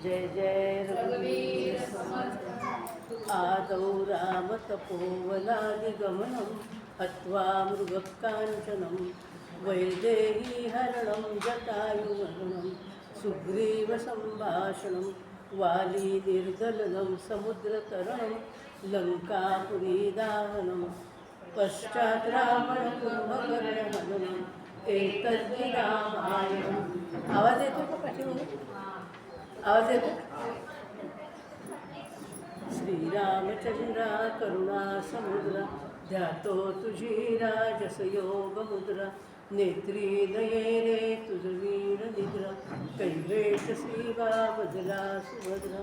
जय जय रघुवीर समर्थ। आदौ रामतपोवनादिगमनं हत्वा मृगकाञ्चनं वैदेहीहरणं जटायुमरणं सुग्रीवसम्भाषणं वालीनिर्दलनं समुद्रतरणं लङ्कापुरीदाहनं पश्चात् रावणकुम्भकर्णहननम् एतद्धि रामायणम्। आवाज येतो का पाठीमागे? आवाज येतो? श्रीरामचंद्रा करुणा समुद्रा ध्यातो तुझी राजसयोगमुद्रा नेत्री नये रे तुझ वीण निद्रा कैवेशसी बदला सुभद्रा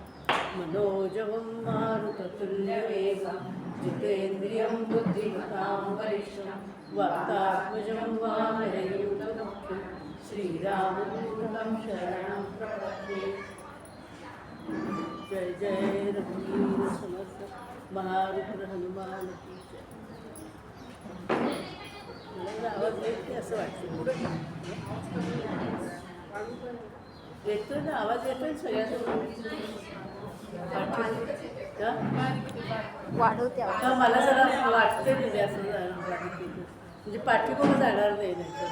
मनोजवं मारुततुल्यवेगं जितेन्द्रियं बुद्धिमतां वरिष्ठं वातात्मजं वानरयूथमुख्यं श्रीरामदूतं शरणं प्रपद्ये। जय जय रघुवीर समर्थ महारुद्र हनुमान की जय। मला आवाज येते असं वाटतं पुढे येतोय ना, आवाज येतोय सगळ्यांना वाढवते मला जरा वाटते म्हणजे असं म्हणजे पाठीमागं जाणार नाही नंतर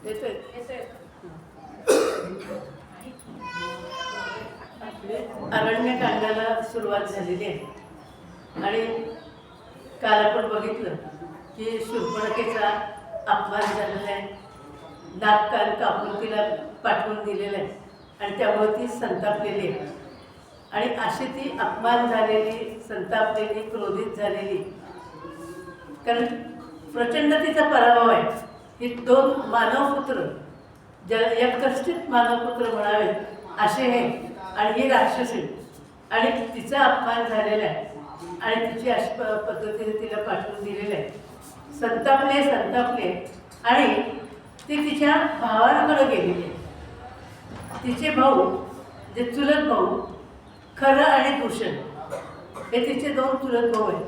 येतोय। अरण्यकांडाला सुरुवात झालेली आहे आणि काल आपण बघितलं की शूर्पणखेचा अपमान झालेला आहे, नाक कान कापून तिला पाठवून दिलेलं आहे आणि त्यामुळे ती संतापलेली आहे आणि अशी ती अपमान झालेली, संतापलेली, क्रोधित झालेली, कारण प्रचंड तिचा पराभव आहे। ही दोन मानवपुत्र, ज्याला यकष्टित मानवपुत्र म्हणावे असे हे, आणि ही राक्षसी आणि तिचा अपमान झालेला आहे आणि तिची अशा पद्धतीने तिला पाठवून दिलेलं आहे। संतापले आणि ती तिच्या भावांकडे गेलेली आहे। तिचे भाऊ, जे चुलत भाऊ खरं आणि दूषण, हे तिचे दोन चुलत भाऊ आहेत।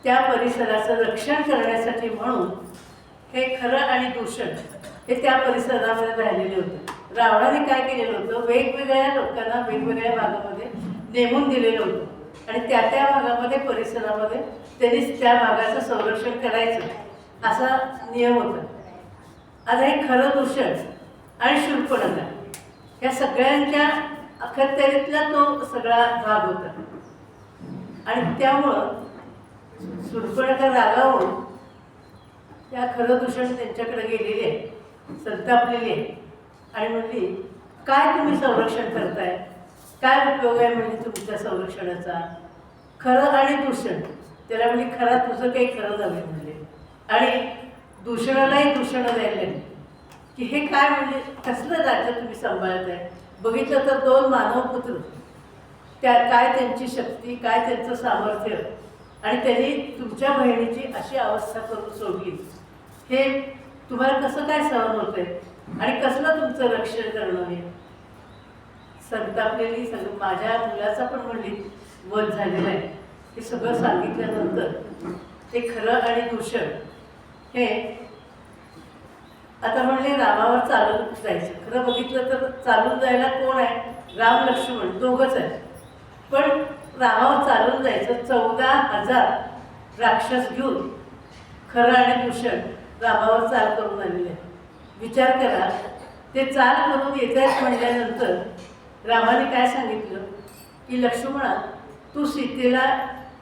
त्या परिसराचं रक्षण करण्यासाठी म्हणून हे खरं आणि दूषण हे त्या परिसरामध्ये राहिलेले होते। रावणाने काय केलेलं होतं, वेगवेगळ्या लोकांना वेगवेगळ्या भागामध्ये नेमून दिलेलं होतं आणि त्या भागामध्ये, परिसरामध्ये त्यांनी त्या भागाचं संरक्षण करायचं असा नियम होता। आता हे खरं दूषण आणि शूर्पणखा या सगळ्यांच्या अखत्यारीतला तो सगळा भाग होता आणि त्यामुळं शूर्पणखा रागावून त्या खरं दूषण त्यांच्याकडे गेलेली आहे, संतापलेली आहे आणि म्हणली, काय तुम्ही संरक्षण करताय, काय उपयोग आहे म्हणजे तुमच्या संरक्षणाचा? खरं आणि दूषण, त्याला म्हणजे खरा तुझं काही खरं नव्हे म्हणजे, आणि दूषणालाही दूषण द्यायला की हे काय म्हणजे कसलं राज्य तुम्ही सांभाळत आहे? बघितलं तर दोन मानवपुत्र, त्या काय त्यांची शक्ती, काय त्यांचं सामर्थ्य, आणि त्यांनी तुमच्या बहिणीची अशी अवस्था करून सोडली, हे तुम्हाला कसं काय सहन होतंय आणि कसलं तुमचं रक्षण करणं? हे संतापलेली सगळं, माझ्या मुलाचा पण म्हणली वध झालेला आहे, हे सगळं सांगितल्यानंतर ते खरं आणि दूषण हे आता म्हणले रामावर चालून जायचं। खरं बघितलं तर चालून जायला कोण आहे? राम लक्ष्मण दोघंच आहेत, पण रामावर चालून जायचं 14,000 राक्षस घेऊन खरं आणि दूषण रामावर चाल करून आलेले आहे। विचार करा, ते चाल करून येत आहेत म्हणल्यानंतर रामाने काय सांगितलं की लक्ष्मणा, तू सीतेला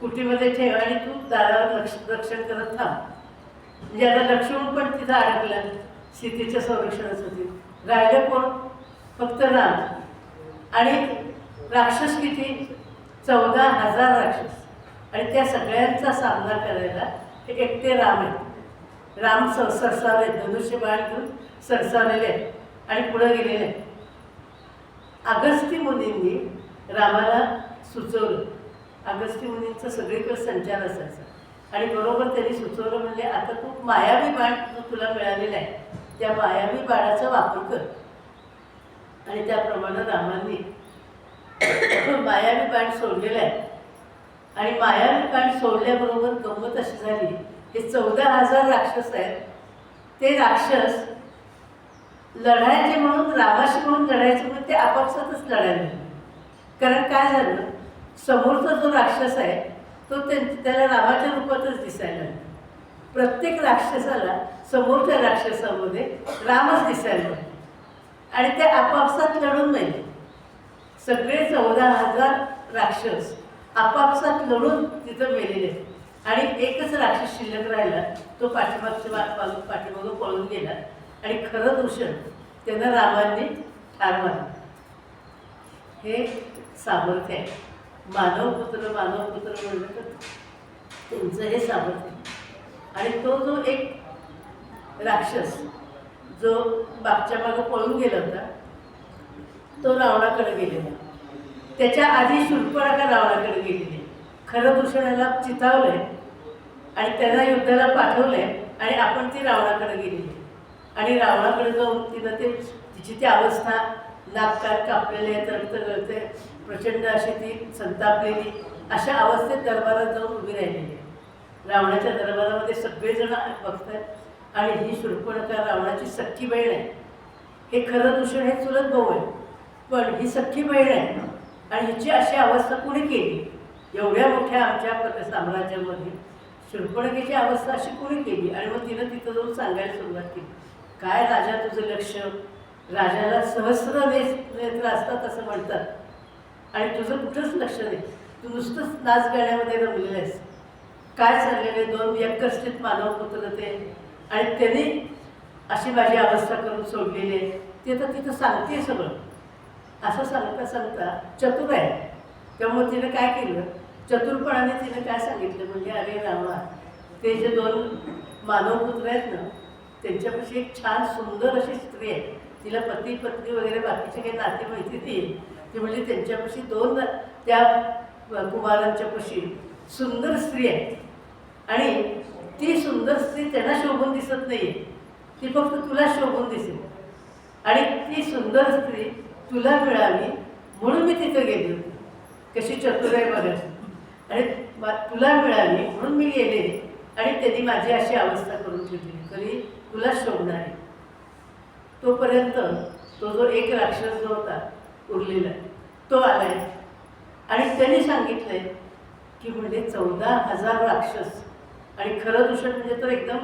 कुटीमध्ये ठेव आणि तू दारावर रक्षण करत थांब। म्हणजे आता लक्ष्मण पण तिथं अडकला सीतेच्या संरक्षणासाठी, राहिलं कोण? फक्त राम। आणि राक्षस किती? 14,000 राक्षस, आणि त्या सगळ्यांचा सामना करायला हे एकटे राम आहेत। राम सरसावले, धनुष्यबाण घेऊन सरसावलेले आहेत आणि पुढे गेलेले आहेत। अगस्ती मुनींनी रामाला सुचवलं, अगस्ती मुनींचा सगळीकडे संचार असायचा आणि बरोबर त्यांनी सुचवलं, म्हणजे आता तू मायावी बाण जो तुला मिळालेला आहे त्या मायावी बाणाचा वापर कर। आणि त्याप्रमाणे रामांनी मायावी बाण सोडलेला आहे आणि मायावी बाण सोडल्याबरोबर गंमत अशी झाली हे 14,000 राक्षस आहेत. ते राक्षस लढायचे म्हणून, रामाशी म्हणून लढायचे म्हणून ते आपापसातच लढायला लागले. कारण काय झालं, समोरचा जो राक्षस आहे तो त्याला रामाच्या रूपातच दिसायला लागला. प्रत्येक राक्षसाला समोरच्या राक्षसामध्ये रामच दिसायला लागला. आणि ते आपापसात लढून नाही, सगळे 14,000 राक्षस आपापसात लढून तिथं मेलेले. आणि एकच राक्षस शिल्लक राहिला, तो पाठीमागून पळून गेला. आणि खरं दूषण त्यांना रामांनी ठार मारलं. हे सामर्थ्य आहे. मानवपुत्र म्हणलं तर त्यांचं हे सामर्थ्य. आणि तो जो एक राक्षस जो मागच्या मागं पळून गेला होता तो रावणाकडे गेलेला. त्याच्या आधी शूर्पणखा रावणाकडे गेलेली. खरं दूषणाला चितावलंय आणि त्यांना युद्धाला पाठवलंय आणि आपण ती रावणाकडे गेलेली. आणि रावणाकडे जाऊन तिनं तिची ती अवस्था, नाक कापलेले आहेत, रक्त गळते, प्रचंड अशी ती संतापलेली, अशा अवस्थेत दरबारात जाऊन उभी राहिलेली आहे. रावणाच्या दरबारामध्ये सगळेजण बघतात आणि ही शूर्पणखा रावणाची सख्खी बहीण आहे. हे खरं दूषण हे चुलत भाऊ आहे, पण ही सख्खी बहीण आहे. आणि हिची अशी अवस्था कुणी केली? एवढ्या मोठ्या आमच्या साम्राज्यामध्ये शूर्पणखेची अवस्था अशी कुणी केली? आणि मग तिनं तिथं जाऊन सांगायला सुरुवात केली, काय राजा तुझं लक्ष, राजाला सहस्र नेत्र असतात असं म्हणतात आणि तुझं कुठंच लक्ष नाही, तू नुसतंच नाच गाण्यामध्ये रमलेलं आहेस. काय चाललेले 2 यक्कस्थित मानवपुत्र ते, आणि त्यांनी अशी माझी अवस्था करून सोडलेली आहे. ते तर तिथं सांगते सगळं. असं सांगता सांगता चतुर आहे, त्यामुळे तिने काय केलं, चतुरपणाने तिने काय सांगितलं, म्हणजे अरे रामा, ते जे 2 मानवपुत्र आहेत ना, त्यांच्यापाशी एक छान सुंदर अशी स्त्री आहे. तिला पती पत्नी वगैरे बाकीचे काही नाते माहिती नाही. ती म्हणजे त्यांच्यापाशी 2 त्या कुमारांच्यापाशी सुंदर स्त्री आहे. आणि ती सुंदर स्त्री त्यांना शोभून दिसत नाही आहे, ती फक्त तुला शोभून दिसेल. आणि ती सुंदर स्त्री तुला मिळावी म्हणून मी तिथं गेली होती. कशी चतुर आहे बघा. आणि तुला मिळाली म्हणून मी गेले आणि त्यांनी माझी अशी अवस्था करून ठेवली, तरी तुला शोभणार आहे. तोपर्यंत तो जो एक राक्षस जो होता उरलेला तो आलाय आणि त्यांनी सांगितलंय की म्हणजे 14,000 राक्षस. आणि खरं दूषण म्हणजे तर एकदम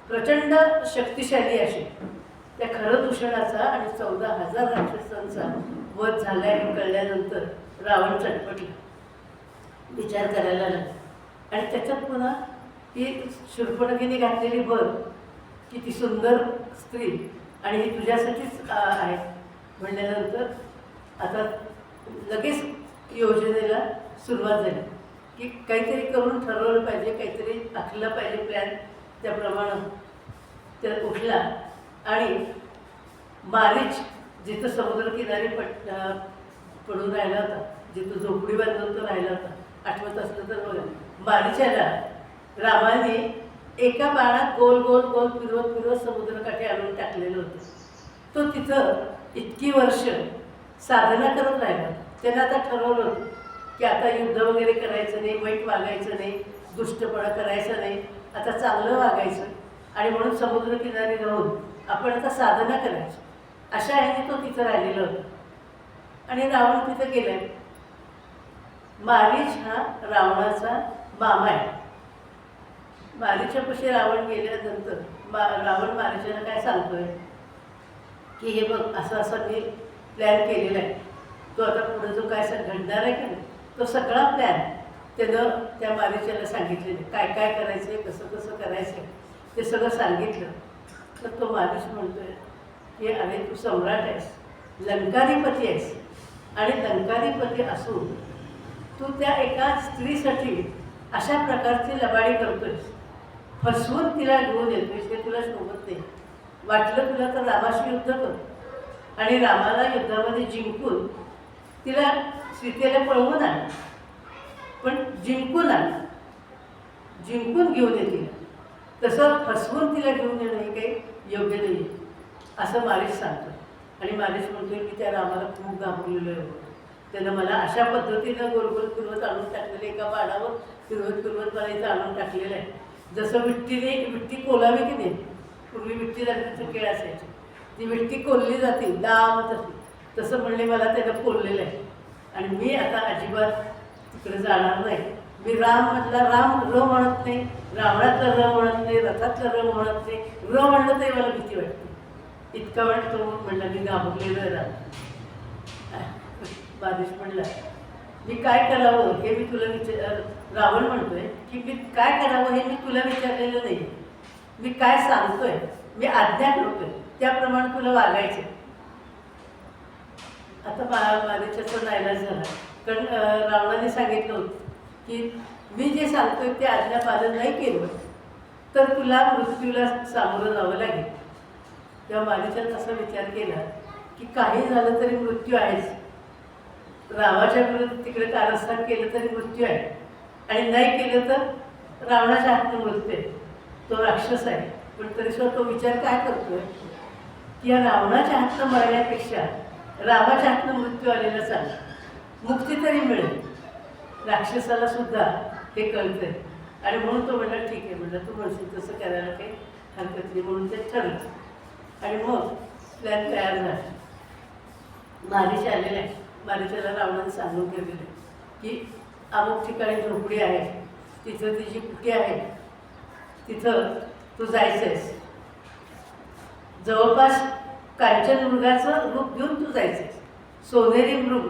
प्रचंड शक्तिशाली असे त्या खरं दूषणाचा आणि 14,000 राक्षसांचा वध झाला हे कळल्यानंतर रावण चटपटला, विचार करायला लागला. आणि त्याच्यात पुन्हा ती शूर्पणखेने घातलेली भर की ती सुंदर स्त्री आणि ही तुझ्यासाठीच आहे म्हणल्यानंतर आता लगेच योजनेला सुरुवात झाली की काहीतरी करून ठरवलं पाहिजे, काहीतरी आखलं पाहिजे प्लॅन. त्याप्रमाणे त्या उठला आणि मारीच जिथं समुद्रकिनारी पडून राहिला होता, जिथं झोपडी बांधून तो राहिला होता, आठवत असलं तर बघा, मारीच्याला रामाने एका बाणात गोल गोल गोल फिरवत फिरवत समुद्रकाठी आणून टाकलेलं होतं. तो तिथं इतकी वर्ष साधना करत राहिला. त्यानं आता ठरवलं होतं की आता युद्ध वगैरे करायचं नाही, वाईट वागायचं नाही, दुष्टपणा करायचं नाही, आता चांगलं वागायचं. आणि म्हणून समुद्रकिनारी राहून आपण आता साधना करायची, अशा ह्याने तो तिथं राहिलेला होता. आणि रावण तिथं गेलाय. मारीच हा रावणाचा मामा आहे. मारीच्यापाशी रावण गेल्यानंतर रावण मारीच्याला काय सांगतोय की हे बघ, असं असं मी प्लॅन केलेला आहे, तो आता पुढे जो काय घडणार आहे का तो सगळा प्लॅन त्यानं त्या मारीच्याला सांगितलेलं, काय काय करायचं आहे, कसं कसं करायचं आहे ते सगळं सांगितलं. तर तो मारीच म्हणतोय की अरे तू सम्राट आहेस, लंकाधिपती आहेस, आणि लंकाधिपती असून तू त्या एका स्त्रीसाठी अशा प्रकारची लबाडी करतोयस, फसवून तिला घेऊन येतोयस, हे तुला शोभत नाही. वाटलं तुला तर रामाशी युद्ध कर आणि रामाला युद्धामध्ये जिंकून तिला सीतेला पळवून आण, पण जिंकून आण, जिंकून घेऊन येतील. तसं फसवून तिला घेऊन येणं हे काही योग्य नाही असं मारीच सांगतो. आणि मारीच म्हणतोय की त्या रामाला खूप घाबरलेलं आहे, त्यानं मला अशा पद्धतीनं गोलगोल फिरवत आणून टाकलेलं, एका बाणावर फिरवत फिरवत मला इथं आणून टाकलेलं आहे. जसं विट्टी कोलावी की नाही, पूर्वी विट्टी दांडूचे खेळ असायचे, ती विट्टी कोलली जाते लांब तशी, तसं म्हणले मला त्यानं कोललेलं आहे. आणि मी आता अजिबात तिकडे जाणार नाही. मी राममधला राम र म्हणत नाही, रावणातला र म्हणत नाही, रथातला र म्हणत नाही. र म्हणलं तरी मला भीती वाटते. इतका वेळ तो म्हणला मी घाबरलेलो आहे राम. बादेश म्हणला मी काय करावं हे मी तुला रावण म्हणतोय की मी काय करावं हे मी तुला विचारलेलं नाही. मी काय सांगतोय, मी आज्ञा करतोय, त्याप्रमाणे तुला वागायचं. आता बादेशाचा नाईलाज झाला, कारण रावणाने सांगितलं होतं की मी जे सांगतोय ते आज्ञा पालन नाही केलं तर तुला मृत्यूला सामोरं जावं लागेल. तेव्हा बादेशाने असा विचार केला की काही झालं तरी मृत्यू आहेच. रामाच्या विरुद्ध तिकडे कारस्थान केलं तरी मृत्यू आहे, आणि नाही केलं तर रावणाच्या हातनं मृत्यू आहे. तो राक्षस आहे, पण तरीसुद्धा तो विचार काय करतोय की या रावणाच्या हातनं मरण्यापेक्षा रामाच्या हातनं मृत्यू आलेला चांगला, मुक्ती तरी मिळेल. राक्षसाला सुद्धा हे कळतंय, आणि म्हणून तो म्हणला ठीक आहे, म्हणलं तू म्हणशील तसं करायला काही हरकत नाही, म्हणून ते ठरलं. आणि मग प्लॅन तयार झाला. मारीच आलेला आहे. मारीच्याला रावणाने सांगून ठेवलेलं की अमुक ठिकाणी झोपडी आहे, तिथं तिची कुटी आहे, तिथं तू जायचंयस. जवळपास कांचन मृगाचं रूप घेऊन तू जायचंयस, सोनेरी मृग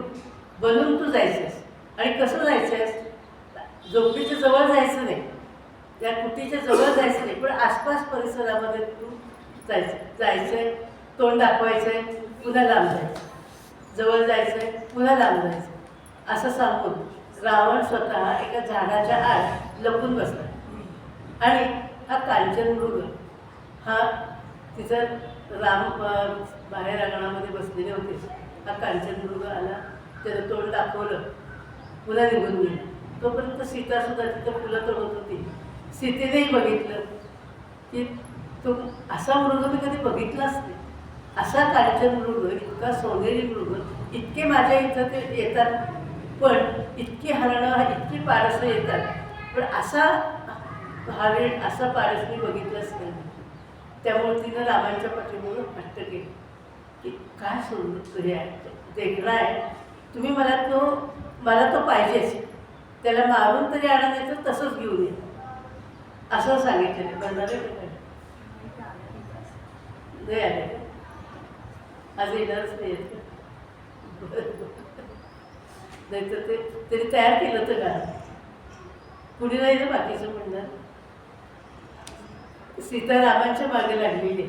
बनून तू जायचंयस. आणि कसं जायचंयस, झोपडीच्या जवळ जायचं नाही, त्या कुटीच्या जवळ जायचं नाही, पण आसपास परिसरामध्ये तू जायचंय, तोंड दाखवायचंय, पुन्हा लांब जायचं, जवळ जायचंय, पुन्हा लांब जायचं. असं सांगून रावण स्वतः एका झाडाच्या आड लपून बसला. आणि हा कांचन मृग हा तिथं राम बाहेर अंगणामध्ये बसलेले होते. हा कांचन मृग आला, त्यानं तोंड दाखवलं, पुन्हा निघून गेला. तोपर्यंत सीतासुद्धा तिथं फुलं तोडत होती. सीतेनेही बघितलं की तो असा मृग मी कधी बघितलाच नाही. असा कांचन मृग, इतका सोनेरी मृग, इतके माझ्या इथं ते येतात, पण इतकी हरणं, इतकी पारसं येतात, पण असा हरिण, असा पारस मी बघितलंच नाही. त्यामुळे तिनं रामांच्या पाठीमुळं हट्ट केली की काय सुंदर हे आहे, देखणं आहे, तुम्ही मला तो पाहिजेच, त्याला मारून तरी आणा, नाही तर तसंच घेऊन ये, असं सांगितलेलं. बनणारे नाही आले, आज येणारच नाही येत, नाही तर ते तरी तयार केलं तर का पुढे नाही ना बाकीचं म्हणणार. सीता रामांच्या मागे लागलेली,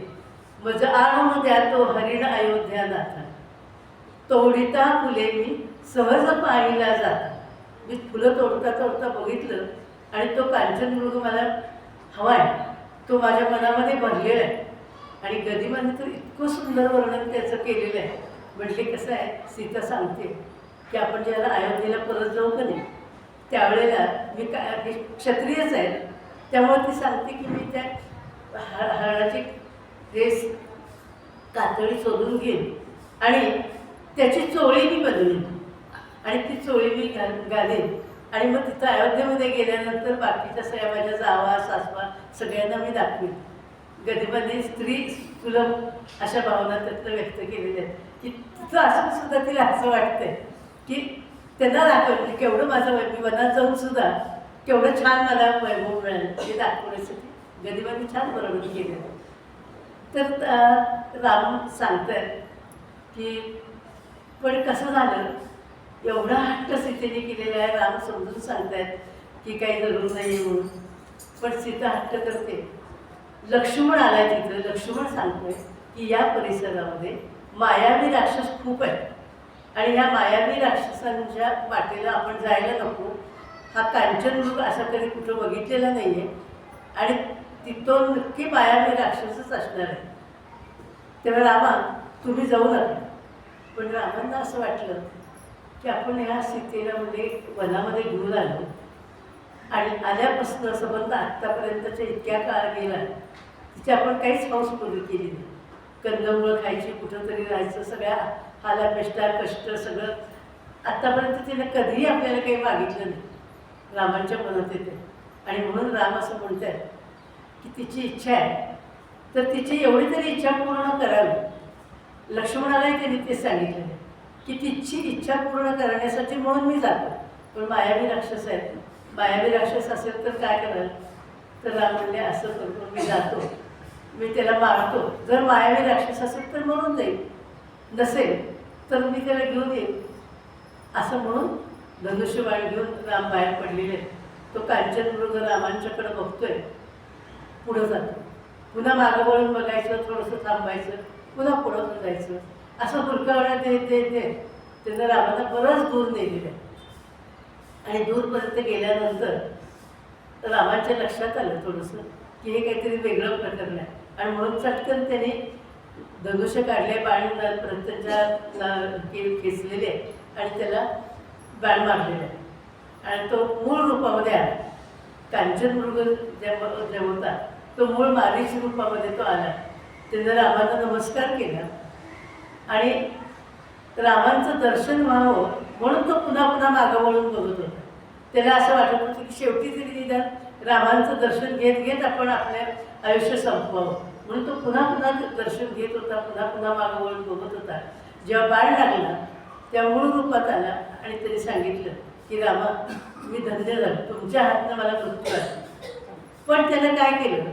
मज आण द्या तो हरिण अयोध्या नाथा, तोडिता फुले मी सहज पाहिला जाता. मी फुलं तोडता तोडता बघितलं, आणि तो कांचन मृग मला हवाय, तो माझ्या मनामध्ये भरलेला आहे. आणि गदिमाने तर इतकं सुंदर वर्णन त्याचं केलेलं आहे. म्हणजे कसं आहे, सीता सांगते की आपण ज्याला अयोध्येला परत जाऊ का नाही, त्यावेळेला मी काय क्षत्रियच आहे, त्यामुळे ती सांगते की मी त्या हरणाची रेस कातळी शोधून घेईन आणि त्याची चोळी मी बनवेन, आणि ती चोळी मी घालेन, आणि मग तिथं अयोध्येमध्ये गेल्यानंतर बाकीच्या सगळ्या माझ्या जावा सासवा सगळ्यांना मी दाखवेन. गदिमाने स्त्री सुलभ अशा भावना त्यातनं व्यक्त केलेल्या आहेत की तिथं असून सुद्धा तिला असं वाटतंय की त्यांना दाखवलं की केवढं माझं मी वनात जाऊन सुद्धा केवढं छान मला वैभव मिळालं हे दाखवण्यासाठी गदिमाने छान वर्णन केलं. तर राम सांगतात की पण कसं झालं, एवढा हट्ट सीतेने केलेला आहे. राम समजून सांगतात की काही जरूर नाही म्हणून, पण सीता हट्ट करते. लक्ष्मण आलाय तिथं, लक्ष्मण सांगतोय की या परिसरामध्ये मायावी राक्षस खूप आहेत, आणि ह्या मायावी राक्षसांच्या वाटेला आपण जायला नको. हा कांचन मृग असा कधी कुठं बघितलेला नाही आहे, आणि तिथून नक्की मायावी राक्षसच असणार आहे. तेव्हा रामा तुम्ही जाऊ नका. पण रामांना असं वाटलं की आपण ह्या सीतेला म्हणजे वनामध्ये घेऊन आलो, आणि आल्यापासून संबंध आत्तापर्यंतच्या इतक्या काळ गेला, तिची आपण काहीच हौस पूर्ण केली नाही. कंदमुळं खायची, कुठंतरी राहायचं, सगळ्या हालापेष्टा कष्ट सगळं आत्तापर्यंत तिने कधीही आपल्याला काही मागितलं नाही. रामांच्या मनात येते, आणि म्हणून राम असं म्हणतात की तिची इच्छा आहे, तर तिची एवढी तरी इच्छा पूर्ण करावी. लक्ष्मणालाही त्यांनी ते सांगितलेलं की तिची इच्छा पूर्ण करण्यासाठी म्हणून मी जातो. पण मायावी राक्षस आहेत, मायावी राक्षस असेल तर काय कराल? तर राम म्हणले असं करतो, मी जातो, मी त्याला मारतो. जर मायावी राक्षस असेल तर मरून जाईल, नसेल तर मी त्याला घेऊन येईल. असं म्हणून धनुष्यबाण घेऊन राम बाहेर पडलेले. तो कांचन मृग रामांच्याकडे बघतोय, पुढं जातो, पुन्हा मागं वळून बघायचं, थोडंसं थांबायचं, पुन्हा पुढं जायचं, असं हुरकावण्यात देत त्यांना रामाला बरंच दूर नेलेलं आहे. आणि दूरपर्यंत गेल्यानंतर रामाच्या लक्षात आलं थोडंसं की हे काहीतरी वेगळं प्रकरण आहे. आणि म्हणून चटकन त्याने धनुष्य काढले, बाण प्रत्यंच्या खेचलेले आणि त्याला बाण मारलेलं आहे. आणि तो मूळ रूपामध्ये आला. कांचन मृग जे होता तो मूळ मारीच रूपामध्ये तो आला. त्यानं रामाला नमस्कार केला आणि रामांचं दर्शन व्हावं म्हणून तो पुन्हा पुन्हा मागं वळून बघत होता. त्याला असं वाटत होतं की शेवटी तरी निदान रामांचं दर्शन घेत घेत आपण आपल्या आयुष्य संपवावं, म्हणून तो पुन्हा पुन्हा दर्शन घेत होता, पुन्हा पुन्हा मागं वळून बघत होता. जेव्हा बाण लागला त्या मूळ रूपात आला आणि त्यांनी सांगितलं की रामा, मी धन्य झालो, तुमच्या हातनं मला मृत्यू आला. पण त्यानं काय केलं?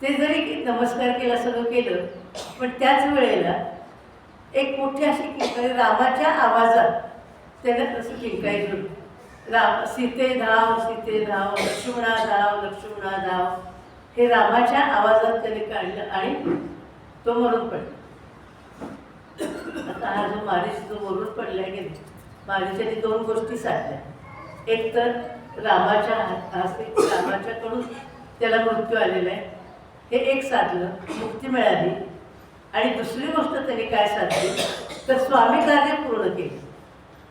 ते जरी नमस्कार केला, सगळं केलं, पण त्याच वेळेला एक मोठी अशी किंकाळी रामाच्या आवाजात त्यानं तसं किंकाळी राम, सीते धाव, सीते धाव, लक्ष्मणा धाव, लक्ष्मणा धाव, हे रामाच्या आवाजात त्याने काढलं आणि तो मरून पडला. आता हा जो मारीच जो मरून पडला की नाही, मारीच्याने दोन गोष्टी साधल्या. एक तर रामाच्याकडून त्याला मृत्यू आलेला आहे, हे एक साधलं, मुक्ती मिळाली. आणि दुसरी गोष्ट त्याने काय साधली तर स्वामी कार्य पूर्ण केले.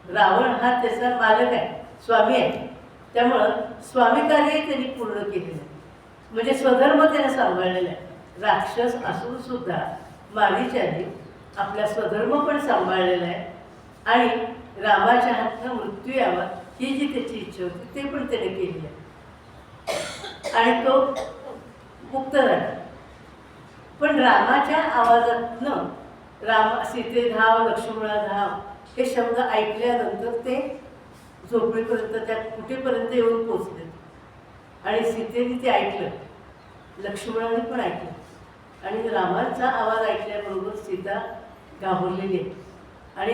रावण हा त्याचा मालक आहे, स्वामी आहे, त्यामुळं स्वामी कार्य त्यांनी पूर्ण केलेलं आहे. म्हणजे स्वधर्म त्याने सांभाळलेला आहे. राक्षस असून सुद्धा मारीच्याने आपला स्वधर्म पण सांभाळलेला आहे आणि रामाच्या हातनं मृत्यू यावा ही जी त्याची इच्छा होती ते पण त्याने केली आहे आणि तो मुक्त झाला. पण रामाच्या आवाजातनं राम, सीते धाव, लक्ष्मणा धाव हे शब्द ऐकल्यानंतर ते झोपडीपर्यंत, त्या कुठेपर्यंत येऊन पोचले. आणि सीतेने ते ऐकलं, लक्ष्मणाने पण ऐकलं. आणि रामाचा आवाज ऐकल्याबरोबर सीता घाबरलेली आहे आणि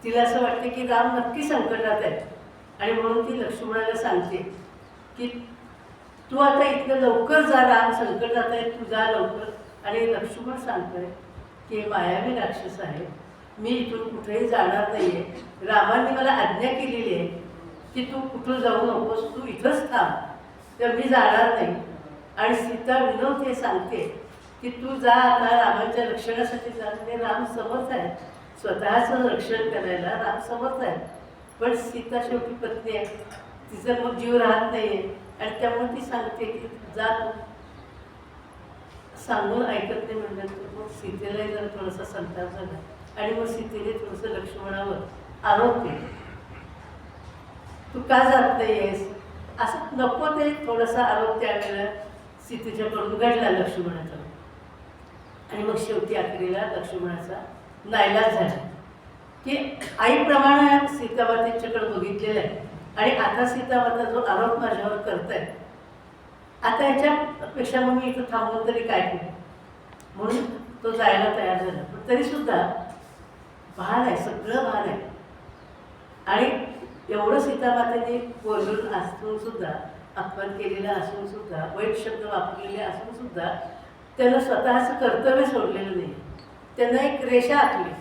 तिला असं वाटते की राम नक्की संकटात आहे. आणि म्हणून ती लक्ष्मणाला सांगते की तू आता इथनं लवकर जा, राम संकटात आहे, तू जा लवकर. आणि लक्ष्मण सांगतोय की मायावी राक्षस आहे, मी इथून कुठेही जाणार नाही आहे. रामाने मला आज्ञा केलेली आहे की तू कुठं जाऊ नकोस, तू इथंच थांब, तर मी जाणार नाही. आणि सीता विनवते, सांगते की तू जा आता रामाच्या रक्षणासाठी जा. म्हणजे राम समर्थ आहे, स्वतःचं रक्षण करायला राम समर्थ आहे. पण सीता शेवटी पत्नी आहे, तिचा मग जीव राहत नाही आहे आणि त्यामुळे ती सांगते की जा तू. सांगून ऐकत नाही म्हणल्यानंतर मग सीतेलाही जरा थोडासा संताप झाला आणि मग सीतेने थोडंसं लक्ष्मणावर आरोप केला, तू का जात नाही आहेस, असं नको ते थोडासा आरोप त्यावेळेला सीतेच्याकडून घडला लक्ष्मणाचा. आणि मग शेवटी अखेरीला लक्ष्मणाचा नाईलाज झाला की आईप्रमाणे सीतामातेच्याकडे बघितलेलं आहे आणि आता सीतामाता जो आरोप माझ्यावर करताय, आता ह्याच्यापेक्षा मग मी इथं थांबून तरी काय करू, म्हणून तो जायला तयार झाला. पण तरीसुद्धा भान आहे, सगळं भान आहे. आणि एवढं सीतामातेने बोलून असून सुद्धा, अपमान केलेला असून सुद्धा, वाईट शब्द वापरलेले असून सुद्धा त्यानं स्वतःचं कर्तव्य सोडलेलं नाही. त्यांना एक रेषा आखली,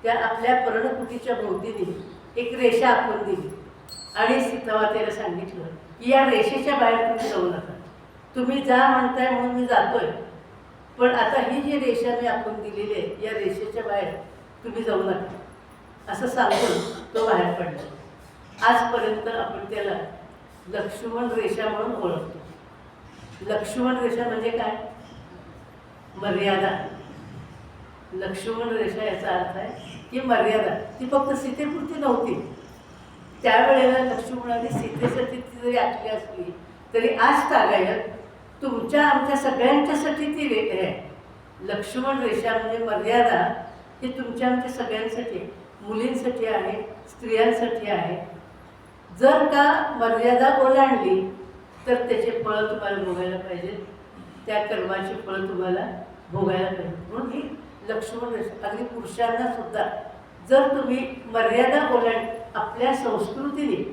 त्या आपल्या पर्णकुटीच्या भोवतीने एक रेषा आखून दिली आणि सीतामातेला सांगितलं की या रेषेच्या बाहेर तुम्ही जाऊ नका, तुम्ही जा म्हणताय म्हणून मी जातोय, पण आता ही जी रेषा मी आखून दिलेली आहे या रेषेच्या बाहेर तुम्ही जाऊ नका, असं सांगून तो बाहेर पडला. आजपर्यंत आपण त्याला लक्ष्मण रेषा म्हणून ओळखतो. लक्ष्मण रेषा म्हणजे काय? मर्यादा. लक्ष्मण रेषा याचा अर्थ आहे की मर्यादा. ती फक्त सीतेपुरती नव्हती, त्यावेळेला लक्ष्मणाने सीतेसाठी ती जरी आखली असली तरी आज तागायत तुमच्या आमच्या सगळ्यांच्यासाठी ती आहे. लक्ष्मण रेषा म्हणजे मर्यादा ही तुमच्या आमच्या सगळ्यांसाठी आहे. मुलींसाठी आहे, स्त्रियांसाठी आहे. जर का मर्यादा ओलांडली तर त्याचे फळं तुम्हाला भोगायला पाहिजेत, त्या कर्माची फळं तुम्हाला भोगायला पाहिजे. म्हणून ही लक्ष्मण रेषा अगदी पुरुषांना सुद्धा जर तुम्ही मर्यादा ओलांड आपल्या संस्कृतीने,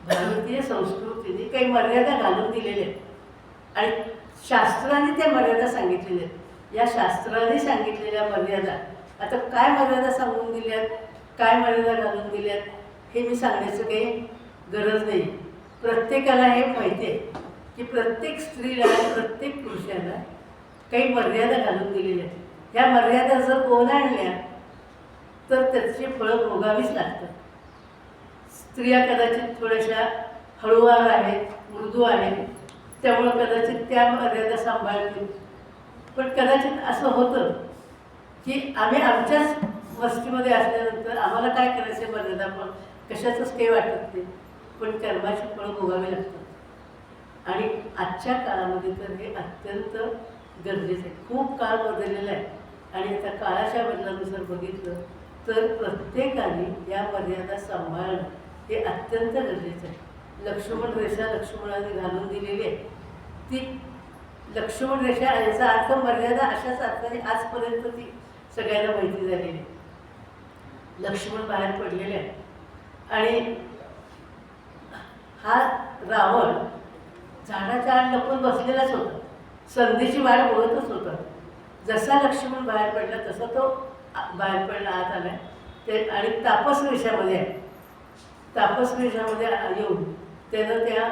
भारतीय संस्कृतीने काही मर्यादा घालून दिलेल्या आहेत आणि शास्त्राने त्या मर्यादा सांगितलेल्या आहेत. या शास्त्राने सांगितलेल्या मर्यादा आता काय मर्यादा सांगून दिल्यात, काय मर्यादा घालून दिल्यात हे मी सांगण्याचं काही गरज नाही. प्रत्येकाला हे माहिती आहे की प्रत्येक स्त्रीला, प्रत्येक पुरुषाला काही मर्यादा घालून दिलेल्या आहेत. ह्या मर्यादा जर ओलांडल्या तर त्याची फळं भोगावीच लागतात. स्त्रिया कदाचित थोड्याशा हळूवार आहेत, मृदू आहेत, त्यामुळं कदाचित त्या मर्यादा सांभाळतील. पण कदाचित असं होतं की आम्ही आमच्याच वस्तीमध्ये असल्यानंतर आम्हाला काय करायचं मर्यादा पण कशाचंच काही वाटत नाही, पण कर्माची फळं भोगावी लागतात. आणि आजच्या काळामध्ये तर हे अत्यंत गरजेचं आहे. खूप काळ बदललेला आहे आणि आता काळाच्या बदलानुसार बघितलं तर प्रत्येकाने या मर्यादा सांभाळणं हे अत्यंत गरजेचं आहे. लक्ष्मण रेषा लक्ष्मणाने घालून दिलेली आहे. ती लक्ष्मण रेषा याचा अर्थ मर्यादा अशाच अर्थाने आजपर्यंत ती सगळ्यांना माहिती झालेली आहे. लक्ष्मण बाहेर पडलेले आहे आणि हा रावण झाडाच्या आड लपून बसलेलाच होता, संधीची वाट बघतच होता. जसा लक्ष्मण बाहेर पडला तसा तो बाहेर पडला, आत आला ते आणि तापस रेषामध्ये आहे. तापस रेषामध्ये येऊन त्यानं त्या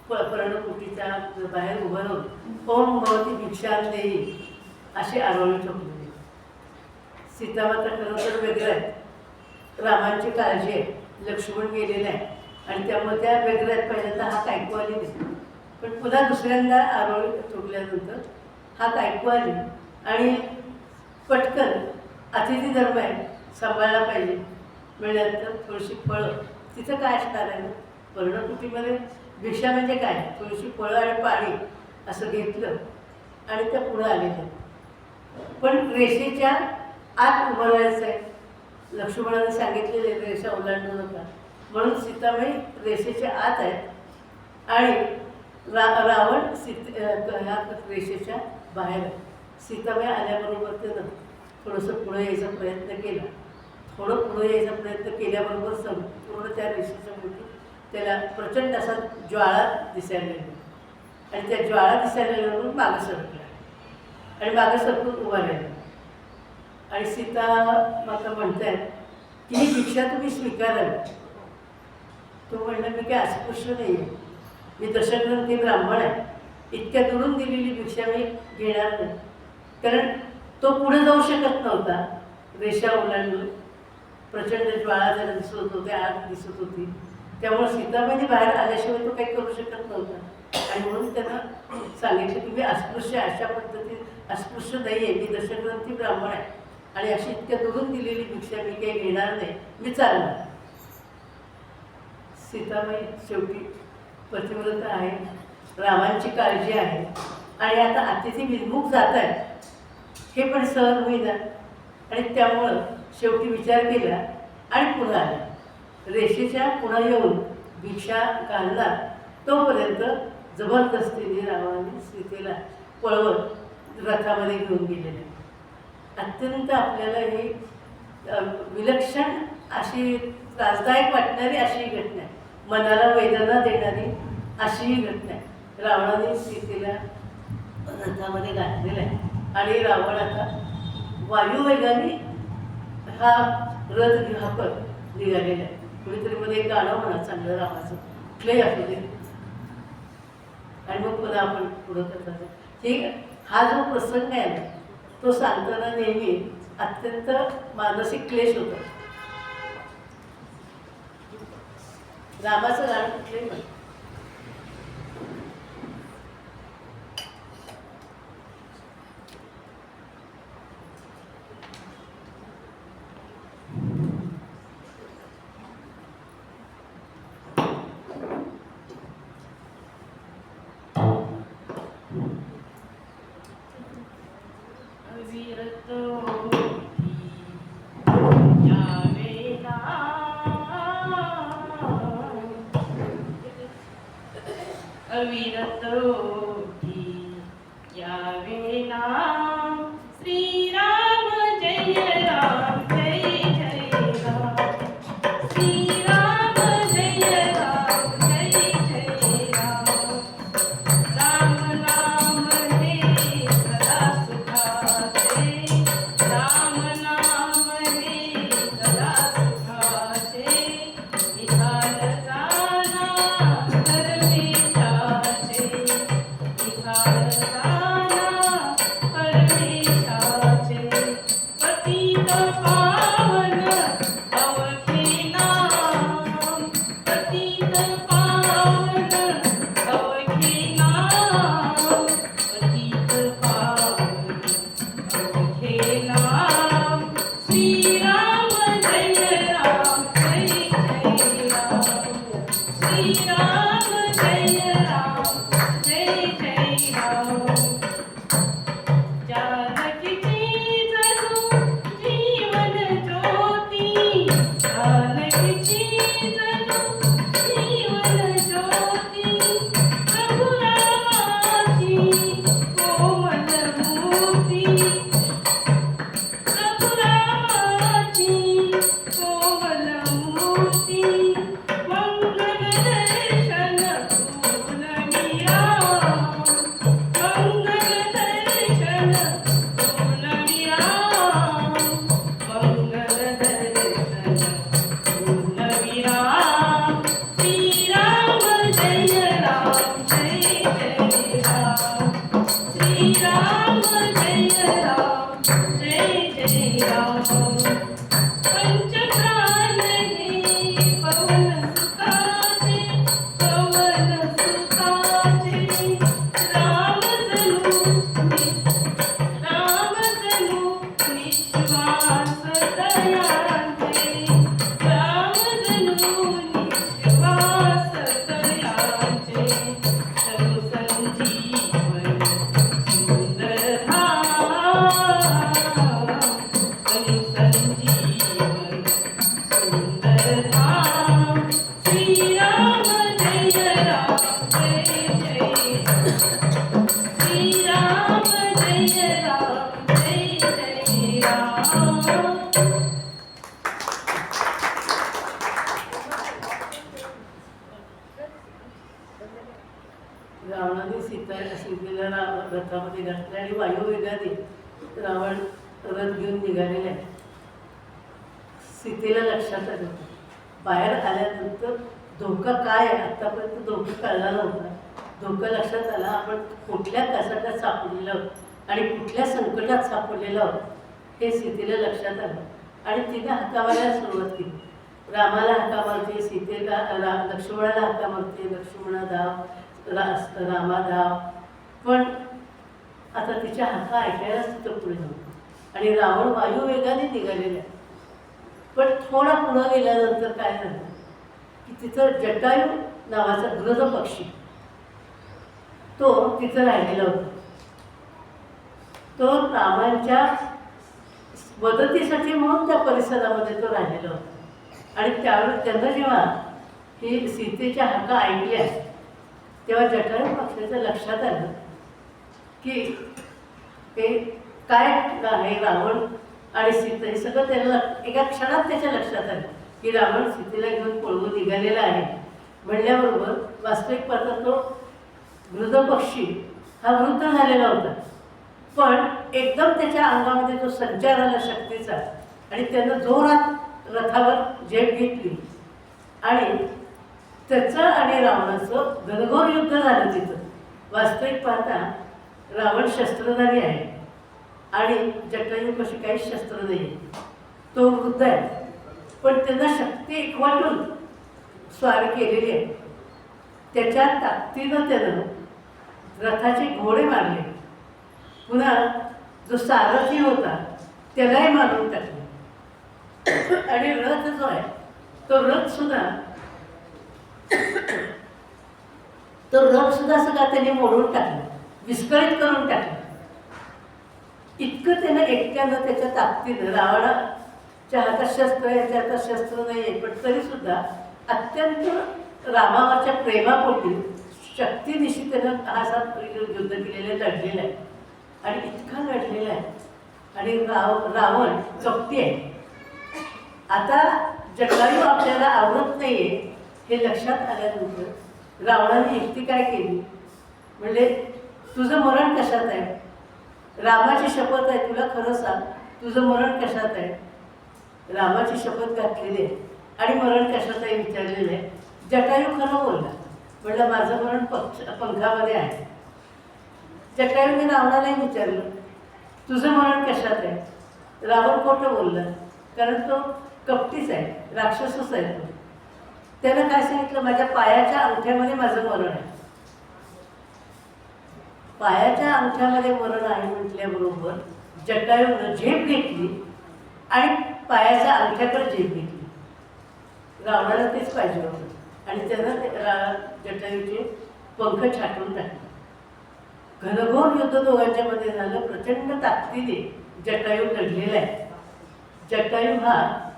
पर्णकुटीच्या बाहेर उभं राहून ओम भवती भिक्षां देई अशी आरोळी ठोकलेली. सीतामाता खरं तर वेगळं आहे, रामांची काळजी आहे, लक्ष्मण गेलेला आहे आणि त्यामुळे त्या वेगळ्या आहेत. पहिल्यांदा हा कायकू आली नाही, पण पुन्हा दुसऱ्यांदा आरोळी ठोकल्यानंतर हा कायकू आली आणि पटकन अतिथी धर्म आहे, सांभाळला पाहिजे. मिळाल्यानंतर थोडीशी फळं, तिथं काय असणार आहे ना, पर्णकुटीमध्ये भिक्षा म्हणजे काय, थोडीशी फळं आणि पाणी असं घेतलं आणि त्या पुढं आलेलं. पण रेषेच्या आत उभं राहायचं आहे. लक्ष्मणाने सांगितलेले रेषा ओलांडू नका म्हणून सीताबाई रेषेच्या आत आहेत आणि रावण ह्या रेषेच्या बाहेर आहे. सीताबाई आल्याबरोबर त्यानं थोडंसं पुढं यायचा प्रयत्न केला. थोडं पुढं यायचा प्रयत्न केल्याबरोबर संपूर्ण त्या रेषेच्या भोवती त्याला प्रचंड असा ज्वाळा दिसायला लागला आणि त्या ज्वाळा दिसायला लागल्यावरून मागं सरकला आणि मागं सरकून उभा राहिला. आणि सीता माता म्हणतात की ही भिक्षा तुम्ही स्वीकारावी. तो म्हणला मी काय अस्पृश्य नाही आहे, मी दशग्रंथी ब्राह्मण आहे, इतक्या दुरून दिलेली भिक्षा मी घेणार नाही. कारण तो पुढे जाऊ शकत नव्हता, रेषा ओलांडून प्रचंड ज्वाळा जरा दिसत होते, आग दिसत होती, त्यामुळे सीताबाईने बाहेर आल्याशिवाय तो काही करू शकत नव्हता. आणि म्हणून त्यानं सांगितलं की मी अस्पृश्य, अशा पद्धतीने अस्पृश्य नाही आहे, मी दशग्रंथी ब्राह्मण आहे आणि अशी इतक्या दुरून दिलेली भिक्षा मी काही घेणार नाही, मी चालणार. सीताबाई शेवटी पतिव्रत आहे, रामांची काळजी आहे आणि आता अतिथी विमुख जात आहेत हे पण सहन होईना आणि त्यामुळं शेवटी विचार केला आणि पुढं आला. रेषेच्या पुढं येऊन भिक्षा घालणार तोपर्यंत जबरदस्तीने रामाने सीतेला पळवत रथामध्ये घेऊन गेलेले. अत्यंत आपल्याला ही विलक्षण अशी त्रासदायक वाटणारी अशी घटना आहे, मनाला वेदना देणारी अशीही घटना आहे. रावणाने सीतेला रथामध्ये घातलेला आहे आणि रावण आता वायुवेगाने हा रथ घाकत निघालेला आहे. कुणीतरी मध्ये एक गाणं म्हणा चांगलं रामाचं कुठलंही असू दे आणि मग पुन्हा आपण पुढं करतात. ही हा जो प्रसंग आहे ना तो सांगताना नेहमी अत्यंत मानसिक क्लेश होता. रामाचं गाणं कुठलंही म्हण. अविरत ओठी यावे नाम श्रीराम जय राम जय जय राम श्रीराम जय राम जय जय राम राम नाम हे सदा सुखाचे राम नाम हे सदा सुखाचे विठाल जाना परमेशाचे विठाल जाना परमेशाचे पतित पावन अवघे नाम पतित पावन अवघे नाम पतित पावन अवघे नाम श्रीराम जय राम जय जय राम श्रीराम जय राम जय जय राम जानकीची जणू जीवन ज्योती जानकीची जणू जीवन ज्योती प्रभु रामाची कोमल मूर्ती प्रभु रामाची कोमल मूर्ती मंगल दर्शन तुलनी राम मंगल दर्शन तुलनी राम मंगल दर्शन तुलनी राम श्रीराम जय राम जय जय राम श्रीराम जय राम जय जय राम पंचप्राण हे पवन सुताचे राम जणू निश्वास दयांचे राम जणू निश्वास दयांचे तनु संजीवन सुंदर धाम तनु संजीवन सुंदर धाम श्रीराम जय राम जय जय राम श्रीराम जय राम जय जय राम रावणाने सीतेला रथामध्ये घातलं आणि वायुवेगाने रावण रथ घेऊन निघालेला आहे. सीतेला लक्षात आलं होतं. बाहेर आल्यानंतर धोका काय आहे आतापर्यंत धोका कळला नव्हता. धोका लक्षात आला, आपण कुठल्या कसाट्यात सापडलेलो आहोत आणि कुठल्या संकटात सापडलेलो आहोत हे सीतेला लक्षात आलं आणि तिने हाका मारायला सुरुवात केली. रामाला हाका मारते, सीतेला लक्ष्मणाला हाका मारते, लक्ष्मणा धाव रामा धाव. पण आता तिच्या हाका ऐकायलाच तिथं पुढे नव्हतं आणि रावण वायुवेगाने निघालेला आहे. पण थोडा पुढं गेल्यानंतर काय झालं की तिथं जटायू नावाचा गृध पक्षी तो तिथं राहिलेला होता. तो रामांच्या मदतीसाठी म्हणून त्या परिसरामध्ये तो राहिलेला होता आणि त्यावेळेस त्यांना जेव्हा ही सीतेच्या हाका ऐकल्या तेव्हा जटायू पक्षाच्या लक्षात आलं की हे काय आहे रावण आणि सीता हे सगळं त्याला एका क्षणात त्याच्या लक्षात आलं की रावण सीतेला घेऊन पळवून निघालेला आहे. म्हणल्याबरोबर वास्तविक पाहता तो मृद पक्षी हा वृद्ध झालेला होता. पण एकदम त्याच्या अंगामध्ये तो संचार आला शक्तीचा आणि त्यानं जोरात रथावर झेप घेतली आणि त्याचं आणि रावणाचं घनघोर युद्ध झालं तिथं. वास्तविक पाहता रावण शस्त्रधारी आहे आणि जटायूपाशी काही शस्त्र नाही. तो वृद्ध आहे पण त्यांना शक्ती एकवटून स्वारी केलेली आहे. त्याच्या ताकदीनं त्यानं रथाचे घोडे मारले. पुन्हा जो सारथी होता त्यालाही मारून टाकले आणि रथ जो आहे तो रथसुद्धा सगळा त्याने मोडून टाकला, विस्कळीत करून टाकलं. इतकं त्यानं एकट्यानं त्याच्या ताकदीनं रावणाच्या हातात शस्त्र याच्या हातात शस्त्र नाही आहे पण तरीसुद्धा अत्यंत रामावरच्या प्रेमापोटी शक्तीनिशी त्यानं हा असा युद्ध केलेलं लढलेलं आहे आणि इतका लढलेला आहे आणि रावण कपटी आहे. आता जटायू आपल्याला आवडत नाहीये हे लक्षात आल्यानंतर रावणाने युक्ती काय केली, म्हणजे तुझं मरण कशात आहे, रामाची शपथ आहे तुला खरं सांग तुझं मरण कशात आहे. रामाची शपथ घातलेली आहे आणि मरण कशात आहे विचारलेलं आहे. जटायू खरं बोलला, म्हणलं माझं मरण पंखामध्ये आहे. जटायूने रावणालाही विचारलं तुझं मरण कशात आहे. रावण खोटं बोलला, कारण तो कपटीच आहे, राक्षसच आहे तो. त्यानं काय सांगितलं, माझ्या पायाच्या अंगठ्यामध्ये माझं मरण आहे. पायाच्या अंगठ्यामध्ये मरण आहे म्हटल्याबरोबर जटायूनं झेप घेतली आणि पायाच्या अंगठ्याकडे झेप घेतली. रावणाला तेच पाहिजे होतं आणि त्यानं जटायूचे पंख छाटून टाकले. घनघोर युद्ध दोघांच्या मध्ये झालं. प्रचंड ताकदीने जटायू लढलेला आहे. जटायू हा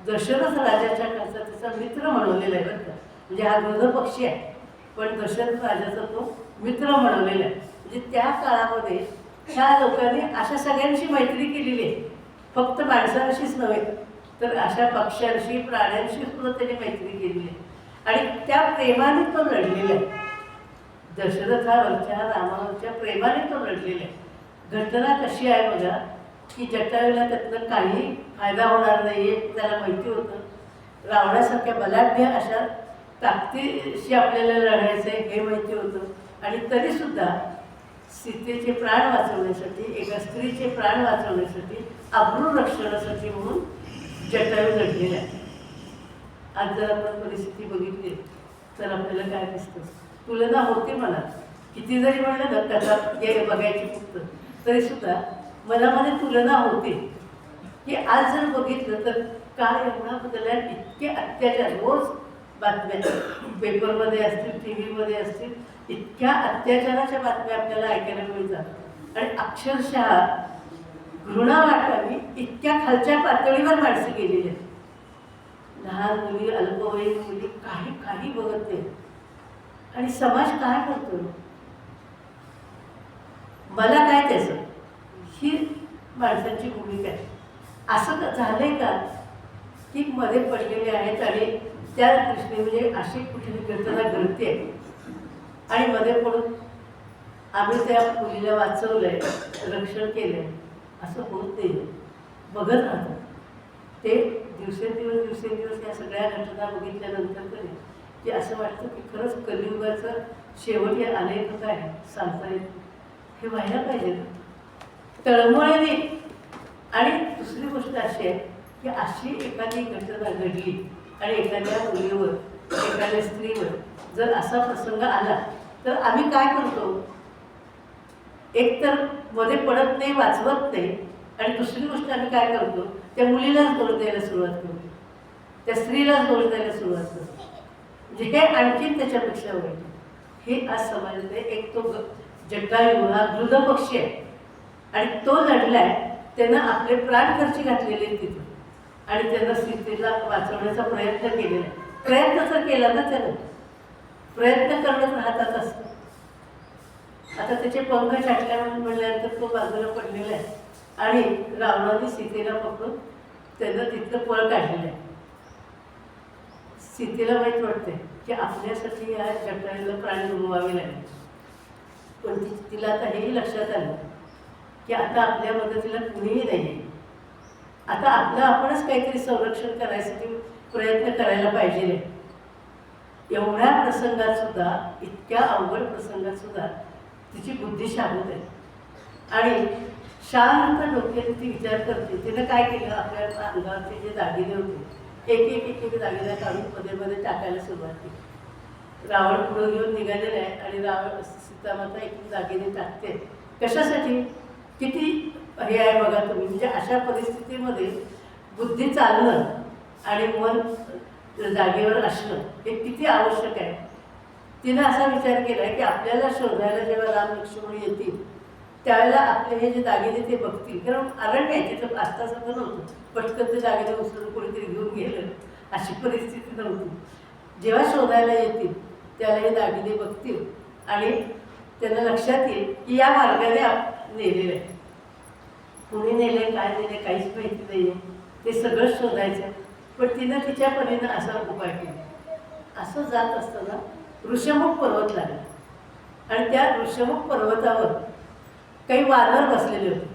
दशरथ राजाच्या काळचा त्याचा मित्र म्हणवलेला आहे बरं का. म्हणजे हा गृह पक्षी आहे पण दशरथ राजाचा तो मित्र म्हणवलेला आहे. म्हणजे त्या काळामध्ये ह्या लोकांनी अशा सगळ्यांशी मैत्री केलेली आहे, फक्त माणसांशीच नव्हे तर अशा पक्ष्यांशी प्राण्यांशी सुद्धा त्यांनी मैत्री केलेली आहे आणि त्या प्रेमाने तो लढलेला आहे. दशरथावरच्या रामावरच्या प्रेमाने तो लढलेला आहे. घटना कशी आहे बघा की जटायूला त्यातनं काही फायदा होणार नाही आहे त्याला माहिती होतं. रावणासारख्या बलाढ्य अशा ताकदीशी आपल्याला लढायचं आहे हे माहिती होतं आणि तरीसुद्धा सीतेचे प्राण वाचवण्यासाठी, एका स्त्रीचे प्राण वाचवण्यासाठी, अब्रू रक्षणासाठी म्हणून जटायू लढलेला आहे. आज जर आपण परिस्थिती बघितली तर आपल्याला काय दिसतं, तुलना होते मनात. किती जरी म्हणलं ना कथा हे बघायची फक्त तरीसुद्धा मनामध्ये तुलना होते की आज जर बघितलं तर काय एवढा बदलला, इतके अत्याचार रोज बातम्या पेपरमध्ये असतील, टी व्हीमध्ये असतील, इतक्या अत्याचाराच्या बातम्या आपल्याला ऐकायला मिळतात आणि अक्षरशः घृणा वाटावी इतक्या खालच्या पातळीवर माणसं गेलेली आहेत. लहान मुली, अल्पवयीन मुली काही बघत नाही आणि समाज काय करतो, मला काय त्याचं, ही माणसांची भूमिका आहे. असं झालंय का की मध्ये पडलेले आहेत आणि त्या दृष्टीने म्हणजे अशी कुठली घटना घडते आणि मध्ये पडून आम्ही त्या मुलीला वाचवलंय, रक्षण केलंय असं होत नाही. बघत राहतं ते दिवसेंदिवस या सगळ्या घटना बघितल्यानंतर तरी की असं वाटतं की खरंच कलियुगाचं शेवट हे आलंय का काय सांगता येत. हे व्हायला पाहिजे तळमळीने. आणि दुसरी गोष्ट अशी आहे की अशी एखादी घटना घडली आणि एखाद्या मुलीवर, एखाद्या स्त्रीवर जर असा प्रसंग आला तर आम्ही काय करतो, एकतर मध्ये पडत नाही, वाचवत नाही आणि दुसरी गोष्ट आम्ही काय करतो, त्या मुलीलाच दोष द्यायला सुरुवात करतो, त्या स्त्रीलाच दोष द्यायला सुरुवात करतो. म्हणजे हे आणखीन त्याच्यापेक्षा वाईट. हे आज समाजात एक तो जटायू हा गृह पक्षी आहे आणि तो लढलाय, त्यानं आपले प्राण खर्ची घातलेले तिथं आणि त्यानं सीतेला वाचवण्याचा प्रयत्न केलेला आहे. प्रयत्न जर केला ना त्यानं, प्रयत्न करणं हातात असतं. आता त्याचे पंख छाटल्या म्हणल्यानंतर तो बाजूला पडलेला आहे आणि रावणाने सीतेला पकडून त्यानं तिथलं पळ काढलेलं आहे. सीतेला माहीत वाटते की आपल्यासाठी या जटायूला प्राण गमवावे लागले, पण तिला आता हेही लक्षात आलं की आता आपल्या मदतीला कुणीही नाही. आता आपणच काहीतरी संरक्षण करायसाठी प्रयत्न करायला पाहिजे. एवढ्या प्रसंगात सुद्धा, इतक्या अवघड प्रसंगात सुद्धा तिची बुद्धी शाबूत आहे आणि शांत डोक्याने ती विचार करते. तिनं काय केलं, आपल्या अंगावरचे जे दागिने होते एक दागिना काढून मध्ये टाकायला सुरुवात केली. रावण पुढं घेऊन निघालेला आहे आणि सीतामाता एक दागिने टाकते. कशासाठी, किती हे आहे बघा तुम्ही. म्हणजे अशा परिस्थितीमध्ये बुद्धी चालणं आणि मन जागेवर असणं हे किती आवश्यक आहे. तिनं असा विचार केला की आपल्याला शोधायला जेव्हा राम लक्ष्मण येतील त्यावेळेला आपले हे जे दागिने ते बघतील, कारण अरण्य आहे तिथं आत्तासारखं नव्हतं पटकन ते दागिने उचलून कोणीतरी घेऊन गेलं, अशी परिस्थिती नव्हती. जेव्हा शोधायला येतील त्याला हे दागिने बघतील आणि त्यांना लक्षात येईल की या मार्गाने नेलेलं आहे. कुणी नेले काय नेले काहीच माहिती नाही आहे, ते सगळं शोधायचं. पण तिनं तिच्या परीनं असा उपाय केला. असं जात असताना ऋषमुख पर्वत लागला आणि त्या ऋषमुख पर्वतावर काही वानर बसलेले होते.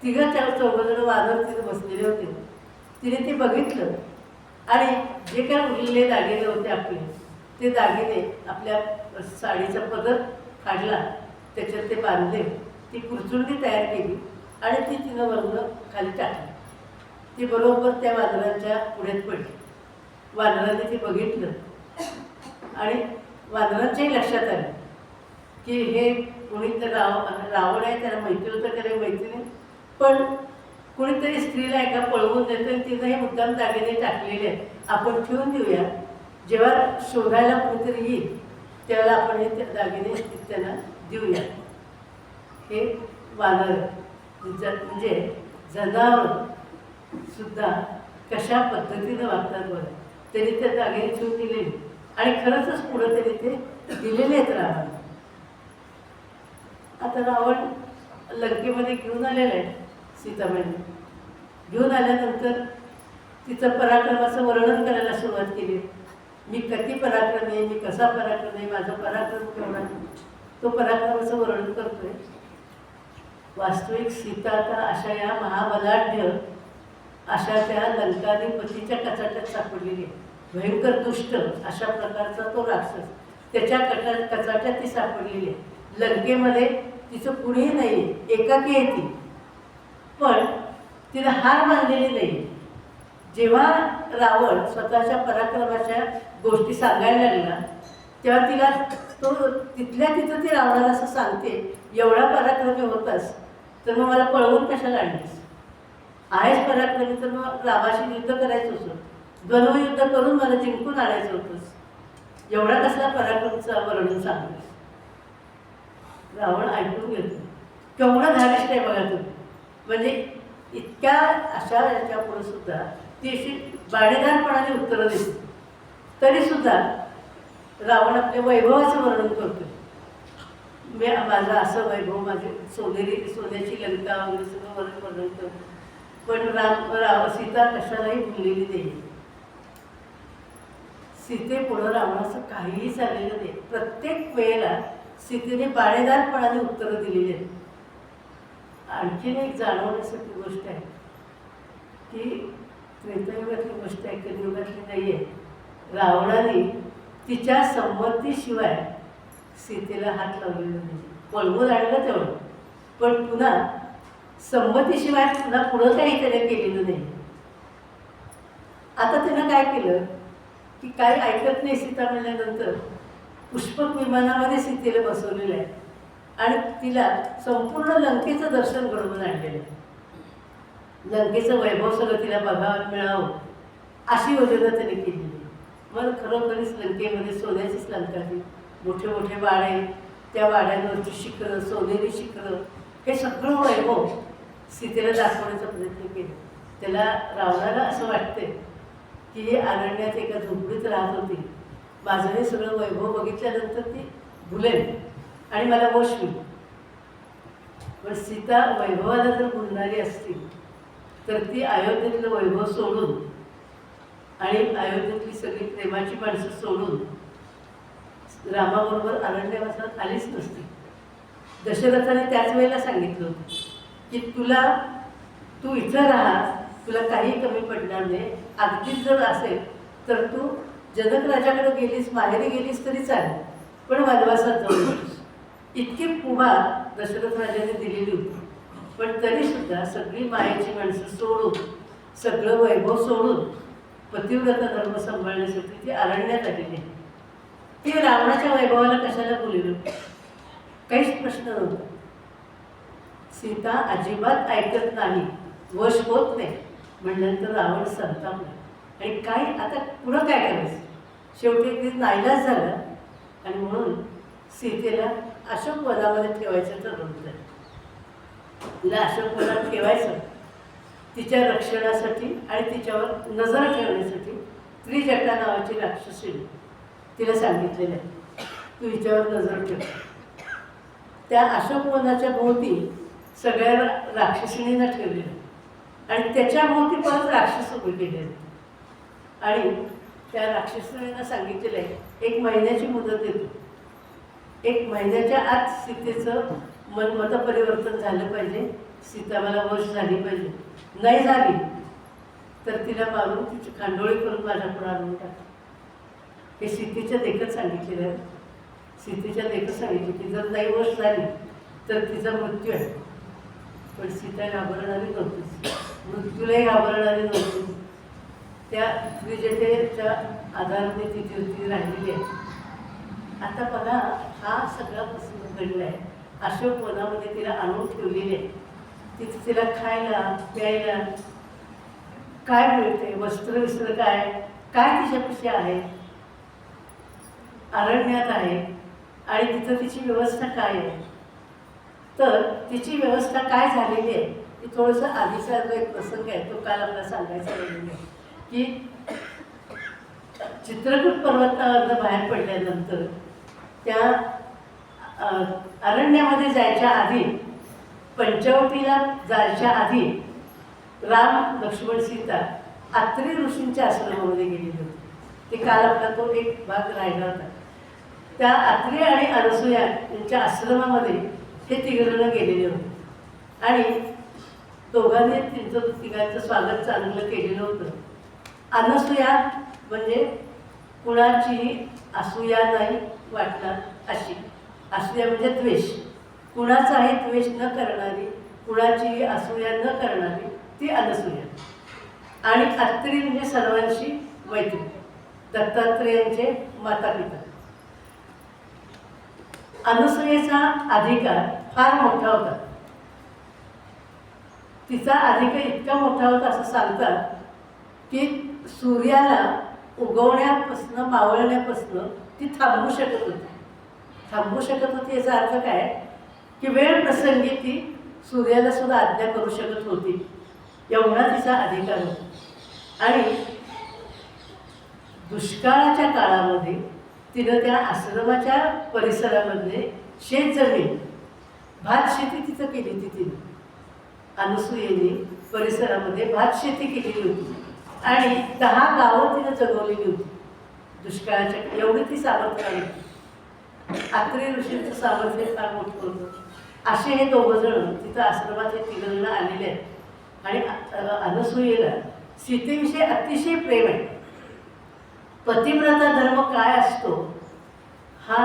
तिघं चौघजण वानर तिथे बसलेले होते. तिने ते बघितलं आणि जे काय उरलेले दागिने होते आपले ते दागिने आपल्या साडीचा पदर काढला, त्याच्यात ते बांधले, ती कुरचुंडी तयार केली आणि ती तिनं वरून खाली टाकली. ती बरोबर त्या वानरांच्या पुढ्यात पडली. वानरांनी ते बघितलं आणि वानरांच्याही लक्षात आलं की हे कोणीतरी रावण आहे, त्याला माहिती होतं त्याला माहिती नाही, पण कुणीतरी स्त्रीला एका पळवून देतं आणि तिनं हे मुद्दाम दागिने टाकलेले आहेत, आपण ठेवून देऊया, जेव्हा शोधायला कोणीतरी येईल त्याला आपण हे दागिने त्यांना देऊया. हे वानर म्हणजे जनावर सुद्धा कशा पद्धतीनं वागतात बरं. त्यांनी त्या दागिने ठेवून दिलेले आणि खरंच पुढं त्यांनी ते दिलेले आहेत रावणाला. आता रावण लंकेमध्ये घेऊन आलेलं आहे सीतामाईने. घेऊन आल्यानंतर तिचं पराक्रमाचं वर्णन करायला सुरुवात केली. मी किती पराक्रमी आहे, मी कसा पराक्रम आहे, माझा पराक्रम केवढा, तो पराक्रमाचं वर्णन करतोय. वास्तविक सीता आता अशा या महाबलाढ्य अशा त्या लंकाधिपतीच्या कचाट्यात सापडलेली आहे. भयंकर दुष्ट अशा प्रकारचा तो राक्षस, त्याच्या कचाट्यात ती सापडलेली आहे. लंकेमध्ये तिचं कुणीही नाही, एकाकी आहे ती, पण तिला हार मानलेली नाही. जेव्हा रावण स्वतःच्या पराक्रमाच्या गोष्टी सांगायला लागला तेव्हा तिला तो तिथल्या तिथं ती रावणाला असं सांगते, एवढा पराक्रमी होतास तर मग मला पळवून कशाला आणलीस, आहेच पराक्रमी तर मग रामाशी युद्ध करायचं होतं, द्वंद्वयुद्ध करून मला जिंकून आणायचं होतंस, एवढा कसला पराक्रमचं वर्णन सांगतेस. रावण ऐकून घेतो, केवढं धारिष्ट आहे बघा तुम्ही. म्हणजे इतक्या अशा याच्या पुढे सुद्धा ती अशी बाणेदारपणाने उत्तरं देते. तरीसुद्धा रावण आपल्या वैभवाचं वर्णन करतो. माझं असं वैभव, माझी सोन्याची लंका वगैरे सगळं वर्णन करतो. पण सीता कशालाही भुललेली नाही. सीतेपुढं रावणाचं काहीही चाललेलं नाही. प्रत्येक वेळेला सीतेने बाणेदारपणाने उत्तरं दिलेली आहेत. आणखीन एक जाणवण्यासारखी गोष्ट आहे की त्रेतायुगातली गोष्ट आहे, कलियुगातली नाही आहे. रावणाने तिच्या संमतीशिवाय सीतेला हात लावलेला नाही. पळवून आणलं तेवढं, पण पुन्हा संमतीशिवाय पुन्हा पुढं काही त्याने केलेलं नाही. आता त्यानं काय केलं की काही ऐकत नाही सीता म्हणल्यानंतर पुष्पक विमानामध्ये सीतेला बसवलेलं आहे आणि तिला संपूर्ण लंकेचं दर्शन घडवून आणलेलं आहे. लंकेचं वैभव सगळं तिला बघावं मिळावं अशी योजना त्याने केलेली. मग खरोखरीच लंकेमध्ये सोन्याचीच लंका ती, मोठे मोठे वाडे, त्या वाड्यांवरची शिखरं, सोनेरी शिखरं, हे सगळं वैभव सीतेला दाखवण्याचा प्रयत्न केला. त्याला रावणाला असं वाटते की हे अरण्यात एका झोपडीत राहत होती, माझं हे सगळं वैभव बघितल्यानंतर ती भुलेल आणि मला वश होईल. पण सीता वैभवाला जर भुलणारी असती तर ती अयोध्येतलं वैभव सोडून आणि अयोध्येतली सगळी प्रेमाची माणसं सोडून रामाबरोबर अरण्यवासात आलीच नसती. दशरथाने त्याच वेळेला सांगितलं होतं की तू इथं राहा, तुला काही कमी पडणार नाही, अगदीच जर असेल तर तू जनक राजाकडे गेलीस, माहेरी गेलीस तरी चालेल, पण वनवासात जाऊ नकोस. इतकी मुभा दशरथ राजाने दिलेली होती. पण तरीसुद्धा सगळी मायेची माणसं सोडून, सगळं वैभव सोडून पतिव्रता धर्म सांभाळण्यासाठी ती अरण्यात आलेली आहे. ती रावणाच्या वैभवाला कशाला बोललो, काहीच प्रश्न नव्हता. सीता अजिबात ऐकत नाही, वश होत नाही म्हणल्यानंतर रावण संतापला आणि काय आता पुढं काय करायचं. शेवटी ती नाईलाज झाला आणि म्हणून सीतेला अशोक वनामध्ये ठेवायचं ठरवलं. तिला अशोक वनात ठेवायचं तिच्या रक्षणासाठी आणि तिच्यावर नजर ठेवण्यासाठी त्रिजटा नावाची राक्षसी तिला सांगितलेलं आहे, तू हिच्यावर नजर ठेव. त्या अशोकवनाच्या भोवती सगळ्या राक्षसिणींना ठेवलेलं आणि त्याच्या भोवती परत राक्षस उभे केलेले आणि त्या राक्षसिणींना सांगितलेलं आहे 1 महिन्याची मुदत देतो. 1 महिन्याच्या आत सीतेचं मतपरिवर्तन झालं पाहिजे, सीता मला वश झाली पाहिजे. नाही झाली तर तिला मारून तिची खांडोळी करून माझ्या पुढे आणून टाक. हे सीतेच्या देखत सांगितलेलं आहे. सीतेच्या देखत सांगितले की जर नाही वश झाली तर तिचा मृत्यू आहे. पण सीता घाबरणारी नव्हतीच, मृत्यूलाही घाबरणारी नव्हती. त्या विजेतेच्या आधाराने ती होती राहिलेली आहे. आता बघा, हा सगळा प्रसंग घडला आहे. अशोक वनामध्ये तिला आणून ठेवलेली आहे. तिथे तिला खायला प्यायला काय मिळते, वस्त्र विस्त्र काय काय तिच्यापाशी आहे, अरण्यात आहे आणि तिथं तिची व्यवस्था काय आहे. तर तिची व्यवस्था काय झालेली आहे ती थोडंसं आधीचा जो एक प्रसंग आहे तो काल आपल्याला सांगायचा राहिलेला आहे की चित्रकूट पर्वतावरनं बाहेर पडल्यानंतर त्या अरण्यामध्ये जायच्या आधी, पंचवटीला जायच्या आधी राम लक्ष्मण सीता अत्री ऋषींच्या आश्रमामध्ये गेलेले होते. ते काल आपला तो एक भाग राहिला होता. त्या अत्री आणि अनसूया यांच्या आश्रमामध्ये हे तिघजण गेलेले होते आणि दोघांनी तिघांचं स्वागत चांगलं केलेलं होतं. अनसूया म्हणजे कुणाची असूया नाही वाटणार अशी, असूया म्हणजे द्वेष, कुणाचाही द्वेष न करणारी, कुणाची असूया न करणारी ती अनसूया. आणि अत्री म्हणजे सर्वांशी मैत्री, दत्तात्रेयांचे माता पिता. अनसूयेचा अधिकार फार मोठा होता. तिचा अधिकार इतका मोठा होता असं सांगतात की सूर्याला उगवण्यापासून मावळण्यापासून ती थांबू शकत होती. याचा अर्थ काय की वेळ प्रसंगी ती सूर्याला सुद्धा आज्ञा करू शकत होती, एवढा तिचा अधिकार होता. आणि दुष्काळाच्या काळामध्ये तिनं त्या आश्रमाच्या परिसरामध्ये शेतजमीन, भात शेती तिथं केली होती. तिने अनसूयेने परिसरामध्ये भात शेती केलेली होती आणि 10 गावं तिनं जगवलेली होती. दुष्काळाच्या एवढी ती सामर्थ्य होती. अत्री ऋषींचं सामर्थ्य फार मोठं होतं. असे हे दोघंजण तिथं आश्रमात हे तिघजण आलेले आहेत आणि अनसूयेला सीतेविषयी अतिशय प्रेम आहे. पतिव्रता धर्म काय असतो हा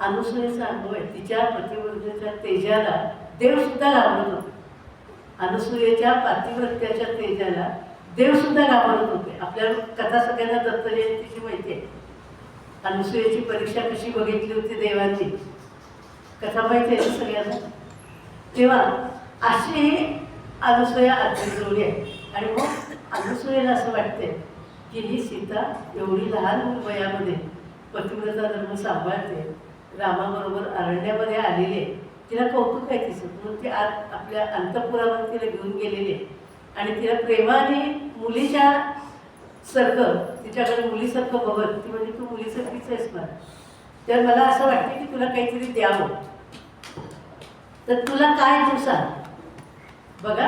अनसूयेचा अनुभव आहे. तिच्या पतिव्रतेच्या तेजाला देवसुद्धा घाबरत होते. अनसूयेच्या पतिव्रत्याच्या तेजाला देवसुद्धा घाबरत होते. आपल्या कथा सगळ्यांना दत्त जयंतीची माहिती आहे. अनसूयेची परीक्षा कशी बघितली होती देवांची, कथा माहिती आहे सगळ्यांना. तेव्हा अशी अनसूया जोडी आहे. आणि मग अनसूयेला असं वाटते की ही सीता एवढी लहान वयामध्ये पतिव्रता धर्म सांभाळते, रामाबरोबर अरण्यामध्ये आलेली आहे, तिला कौतुक आहे तिचं. म्हणून ती आज आपल्या अंतःपुरामध्ये तिला घेऊन गेलेली आहे आणि तिला प्रेमाने मुलीच्या सारखं, तिच्याकडे मुलीसारखं बघत ती म्हणजे तू मुलीसारखीच आहेस मला, तर मला असं वाटतं की तुला काहीतरी द्यावं, तर तुला काय तू सांग. बघा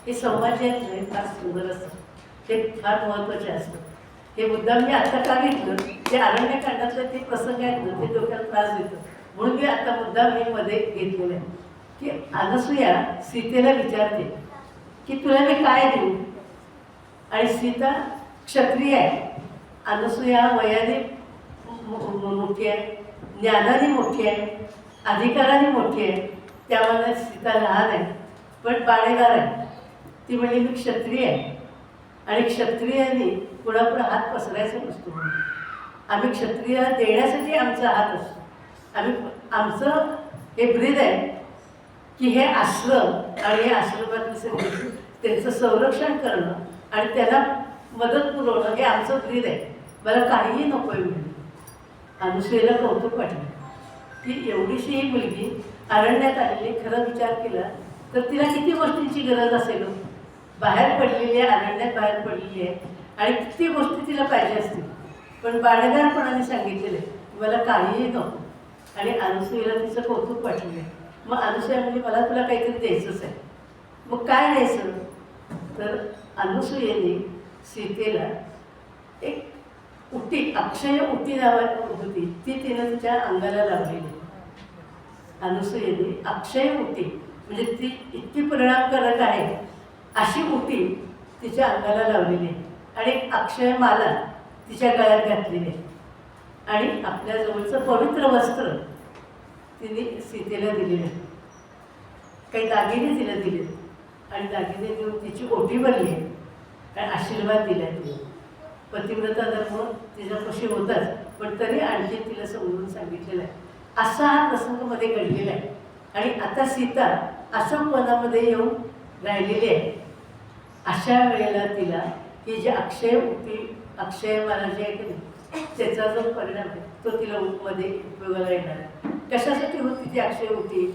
हे संवाद जे आहेत ना फार सुंदर असतं, ते फार महत्त्वाचे असतं. हे मुद्दाम मी आत्ता का घेतलं, जे अरण्यकांडातलं ते प्रसंग आहेत ना ते डोक्याला त्रास देतं, म्हणून मी आता मुद्दाम हे मध्ये घेतलेलं आहे की अनसूया सीतेला विचारते की तुला मी काय देऊ. आणि सीता क्षत्रिय आहे, अनसूया वयाने मोठी आहे, ज्ञानाने मोठी आहे, अधिकाराने मोठी आहे, त्यामुळे सीता लहान आहे पण बाळेदार आहे. ती म्हणजे मी क्षत्रिय आहे आणि क्षत्रियांनी कुणापुढे हात पसरायचा नसतो. आम्ही क्षत्रिय देण्यासाठी आमचा हात असतो. आमचं हे ब्रीद आहे की हे आश्रम आणि हे आश्रमातले सगळे त्यांचं संरक्षण करणं आणि त्यांना मदत पुरवणं हे आमचं ब्रीद आहे. मला काहीही नको आहे म्हणून. अनसूयेला कौतुक वाटलं की एवढीशी ही मुलगी अरण्यात आलेली. खरं विचार केला तर तिला किती गोष्टींची गरज असेल. बाहेर पडलेली आहे, अरण्यात बाहेर पडलेली आहे आणि किती गोष्टी तिला पाहिजे असतील, पण बाणेदारपणाने सांगितलेलं आहे मला काहीही नको. आणि अनुसूयेला तिचं कौतुक वाटलं. मग अनुसूया म्हणजे मला तुला काहीतरी द्यायचंच आहे. मग काय द्यायचं? तर अनुसूयेने सीतेला एक उटी, अक्षय उटी नावाची होती, ती तिनं तिच्या अंगाला लावलेली. अनुसूयेने अक्षय उटी म्हणजे ती इतकी परिणामकारक आहे अशी उटी तिच्या अंगाला लावलेली आहे. आणि एक अक्षय माला तिच्या गळ्यात घातलेली आहे. आणि आपल्या जवळचं पवित्र वस्त्र तिने सीतेला दिलेलं आहे. काही दागिने तिला दिले आणि दागिने देऊन तिची ओटी भरली आहे आणि आशीर्वाद दिला तिला. पतिव्रता धर्म तिच्यापाशी होताच, पण तरी आणखी तिला समजून सांगितलेलं आहे. असा हा प्रसंग मध्ये घडलेला आहे. आणि आता सीता अशोक वनामध्ये येऊन राहिलेली आहे. अशा वेळेला तिला ही जी अक्षय उटी, अक्षय माला जे आहे की नाही, त्याचा जो परिणाम आहे तो तिला मध्ये उपयोगाला येणार आहे. कशासाठी होती ती अक्षय उटी?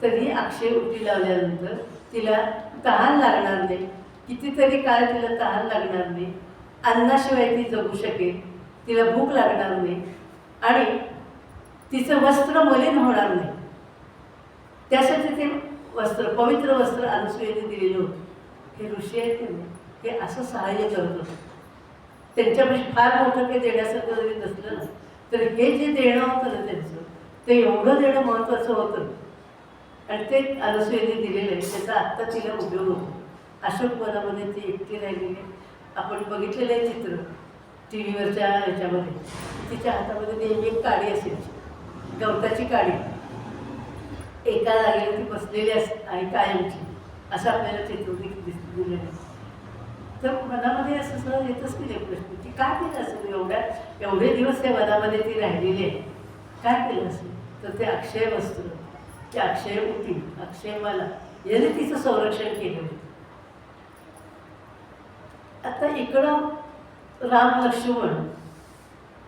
तर ही अक्षय उटी लावल्यानंतर तिला तहान लागणार नाही. कितीतरी काळ तिला तहान लागणार नाही. अन्नाशिवाय ती जगू शकेल. तिला भूक लागणार नाही आणि तिचं वस्त्र मलिन होणार नाही. त्यासाठी ते वस्त्र, पवित्र वस्त्र अनुसूयेने दिलेलं होतं. हे ऋषी आहेत की नाही, हे असं सहाय्य करत होतं. त्यांच्यापाशी फार मोठं काही देण्यासारखं जरी नसलं ना, तर हे जे देणं होतं ना त्यांचं, ते एवढं देणं महत्त्वाचं होतं. आणि ते अनुसूयेने दिलेलं आहे. त्याचा आत्ता तिला उपयोग होतो. अशोक वनामध्ये ती एकटी राहिलेली. आपण बघितलेलं आहे चित्र टी व्हीवरच्या ह्याच्यामध्ये. तिच्या हातामध्ये नेहमी एक काडी असायची, गवताची काडी. एका जागेला ती बसलेली आहे कायमची, असं आपल्याला चित्र दिलेलं आहे. तर मनामध्ये असं सहज येतच की नाही प्रश्न की काय केलं असेल एवढे दिवस त्या वनामध्ये ती राहिलेली आहे, काय केलं असेल? तर ते अक्षय वस्त्र, ते अक्षय उटी, अक्षय माला याने तिचं संरक्षण केलं होतं. आता इकडं राम लक्ष्मण,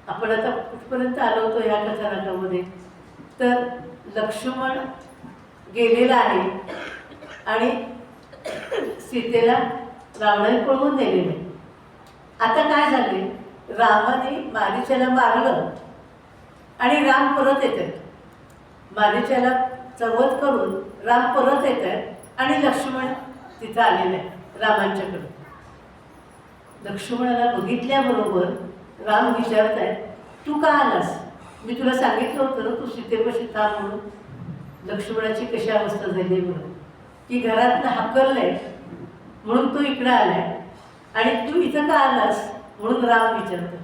आपण आता कुठपर्यंत आलो होतो ह्या कथानकामध्ये? तर लक्ष्मण गेलेला आहे आणि सीतेला रावणाने पळवून नेलेलं आहे. आता काय झाले? रामाने मारीचाला मारलं आणि राम परत येत आहेत. मारीचाला चवध करून राम परत येत आहेत आणि लक्ष्मण तिथं आलेलं आहे रामांच्याकडे. लक्ष्मणाला बघितल्याबरोबर राम विचारत आहेत, तू का आलास? मी तुला सांगितलं होतं ना तू सीतेपाशी थांब म्हणून. लक्ष्मणाची कशी अवस्था झाली म्हणून की घरातनं हाकललंय म्हणून तू इकडं आलाय आणि तू इथं का आलास म्हणून राम विचारतो.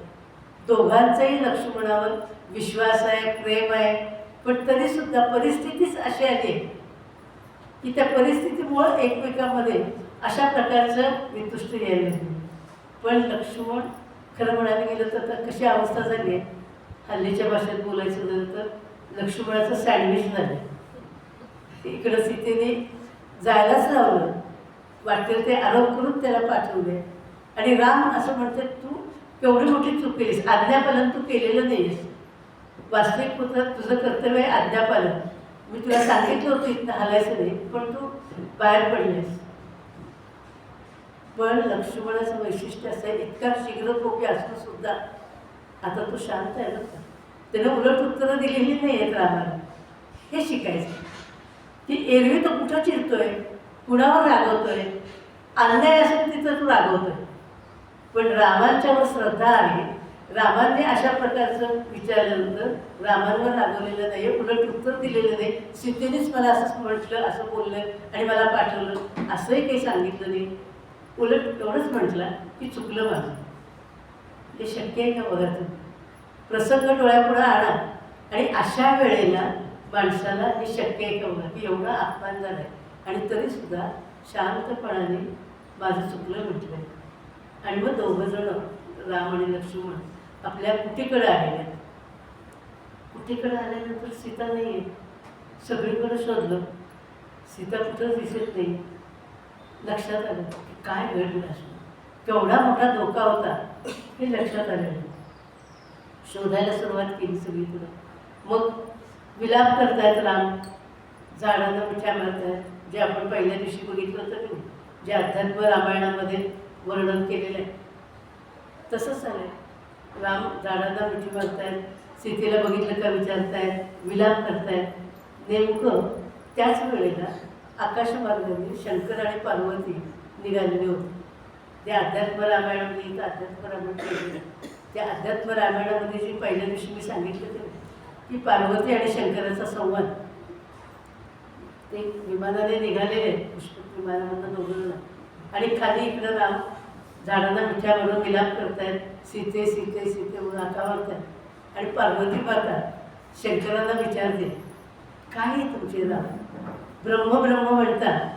दोघांचाही लक्ष्मणावर विश्वास आहे, प्रेम आहे, पण तरीसुद्धा परिस्थितीच अशी आली आहे की त्या परिस्थितीमुळं एकमेकांमध्ये अशा प्रकारचं वितुष्ट यायला लागली. पण लक्ष्मण खरं म्हणायला गेलं तर कशी अवस्था झाली आहे, हल्लीच्या भाषेत बोलायचं झालं तर लक्ष्मणाचं सँडविच झालं. इकडं सीतेने जायलाच लावलं, वाटेल ते आरोप करून त्याला पाठवले आणि राम असं म्हणते तू केवढी मोठी चूक केलीस, आज्ञापालन तू केलेलं नाहीस. वास्तविक पुत्र तुझं कर्तव्य आहे आज्ञापालन. मी तुला सांगितलं होतं इथं हलायचं नाही, पण तू बाहेर पडलेस. पण लक्ष्मणाचं वैशिष्ट्य असं आहे, इतका शीघ्रकोपी असून सुद्धा आता तो शांत आहे ना. त्यानं उलट उत्तरं दिलेली नाही आहेत रामाला. हे शिकायचं की एरवी तो कुठं चिरतोय, कुणावर रागवतोय, अन्याय असेल तिथं तू रागवतोय. पण रामांच्यावर श्रद्धा आहे. रामांनी अशा प्रकारचं विचारल्यानंतर रामांवर रागवलेलं नाही, उलट उत्तर दिलेलं नाही. सीतेनेच मला असं म्हटलं, असं बोललं आणि मला पाठवलं असंही काही सांगितलं नाही. उलट एवढंच म्हटलं की चुकलं माझं. हे शक्य आहे का बघा? तुम्ही प्रसंग डोळ्यापुढं आणा आणि अशा वेळेला माणसाला हे शक्य आहे का बघा की एवढा अपमान झाला आहे आणि तरीसुद्धा शांतपणाने माझं चुकलं म्हटलं आहे. आणि मग दोघंजणं राम आणि लक्ष्मण आपल्या कुटीकडे आलेले. कुटीकडे आल्यानंतर सीता नाही आहे. सगळीकडे शोधलं, सीता कुठंच दिसत नाही. लक्षात आलं की काय घडलं असं, केवढा मोठा धोका होता हे लक्षात आलं. शोधायला सुरुवात केली सगळीकडं. मग विलाप करतायत राम, झाडांना मिठ्या मारतायत, जे आपण पहिल्या दिवशी बघितलं होतं की जे अध्यात्म रामायणामध्ये वर्णन केलेलं आहे तसंच आहे. राम झाडांना मिठी मारतायत, सीतेला बघितलं का विचारतायत, विलाप करतायत. नेमकं त्याच वेळेला आकाशमार्गाने शंकर आणि पार्वती निघालेले होते. ते अध्यात्म रामायणामध्ये इथं अध्यात्म रामायण केलेलं आहे. त्या अध्यात्म रामायणामध्ये जी पहिल्या दिवशी मी सांगितलं ते की पार्वती आणि शंकराचा संवाद, ते विमानाने निघालेले आहेत, पुष्पक विमानामधून दोघं, आणि खाली इकडं राम झाडांना मिठ्या मारून विलाप करतायत, सीते सीते सीते म्हणून हाका मारतायत. आणि पार्वती पाहतात शंकराला विचारते, काय आहे तुमचे राम? ब्रह्म ब्रह्म म्हणतात,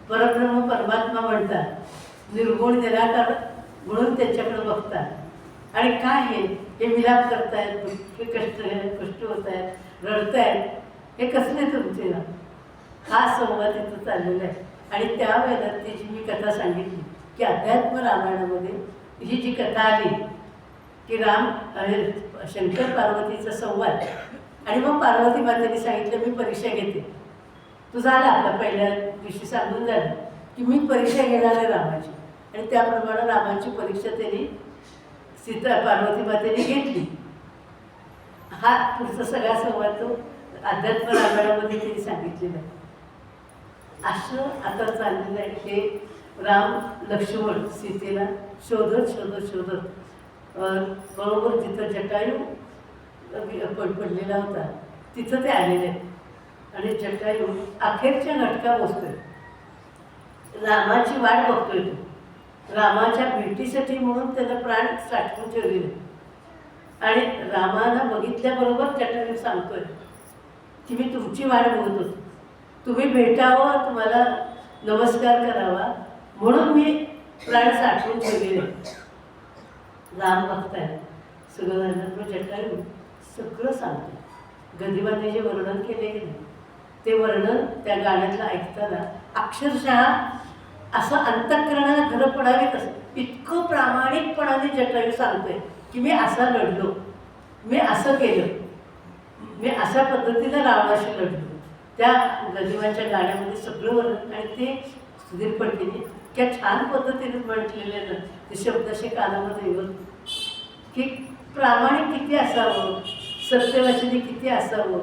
परब्रह्म परमात्मा म्हणतात, निर्गुण निराकार म्हणून त्यांच्याकडे बघतात, आणि काय हे विलाप करतायत, हे कष्ट होत आहेत, रडतायत, हे कसले तुमचे राम? हा संवाद तिथं चाललेला आहे. आणि त्यावेळेला ती जी मी कथा सांगितली की अध्यात्म रामायणामध्ये ही जी कथा आली की राम शंकर पार्वतीचा संवाद, आणि मग पार्वती मातेने सांगितलं मी परीक्षा घेते. तो झाला आपला पहिल्या दिवशी सांगून झालं की मी परीक्षा घेणार आहे रामाची, आणि त्याप्रमाणे रामाची परीक्षा त्यांनी पार्वती मातेने घेतली. हा पुढचा सगळा संवाद तो अध्यात्म रामायणामध्ये त्यांनी सांगितलेला आहे. असं आता चाललेलं आहे. हे राम लक्ष्मण सीतेला शोधत शोधत शोधत बरोबर जिथं जटायू पडलेला होता तिथं ते आलेले आहेत. आणि जटायू अखेरच्या घटका बसतोय, रामाची वाट बघतोय. तो रामाच्या भेटीसाठी म्हणून त्यानं प्राण साठवून ठेवलेले. आणि रामाला बघितल्याबरोबर जटायू सांगतोय की मी तुमची वाट बघत होतो, तुम्ही भेटावं, तुम्हाला नमस्कार करावा म्हणून मी प्राण साठवून ठेवलेले. राम बघताय सगळं झालं, जटायू सगळं सांगतो. गदिमाने जे वर्णन केले की नाही ते वर्णन त्या गाण्यातलं ऐकताना अक्षरशः असं अंतःकरणाला घरं पडावेत असं इतकं प्रामाणिकपणाने जटायू सांगतोय की मी असा लढलो, मी असं केलं, मी अशा पद्धतीनं रावणाशी लढलो. त्या गदिमाच्या गाण्यामध्ये सगळं वर्णन, आणि ते सुधीर फडकेने त्या छान पद्धतीने म्हटलेले ना ते शब्दशे कानामध्ये येऊन की प्रामाणिक किती असावं, सत्यवचनी किती असावं,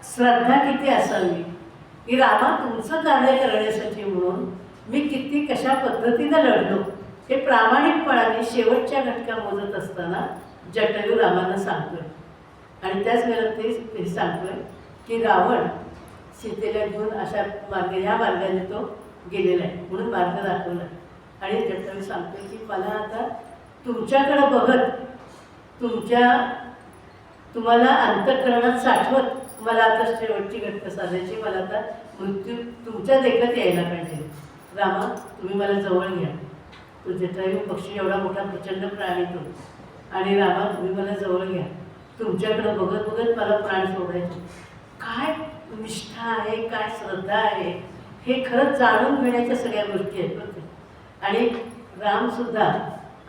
श्रद्धा किती असावी, की रामा तुमचं कार्य करण्यासाठी म्हणून मी किती कशा पद्धतीनं लढलो हे प्रामाणिकपणाने शेवटच्या घटका मोजत असताना जटायू रामाला सांगतोय. आणि त्याच वेळेला ते सांगतोय की रावण सीतेला घेऊन अशा मार्गे ह्या मार्गाने तो गेलेला आहे म्हणून मार्ग दाखवला. आणि जटायू सांगतोय की मला आता तुमच्याकडं बघत तुम्हाला अंतःकरणात साठवत मला आता शेवटची घटना साधायची, मला आता मृत्यू तुमच्या देखत यायला पाहिजे. रामा तुम्ही मला जवळ घ्या. तो जटायू पक्षी एवढा मोठा प्रचंड प्राणी तो, आणि रामा तुम्ही मला जवळ घ्या, तुमच्याकडं बघत बघत मला प्राण सोडायचे. काय निष्ठा आहे, काय श्रद्धा आहे, हे खरंच जाणून घेण्याच्या सगळ्या गोष्टी आहेत बरं. आणि रामसुद्धा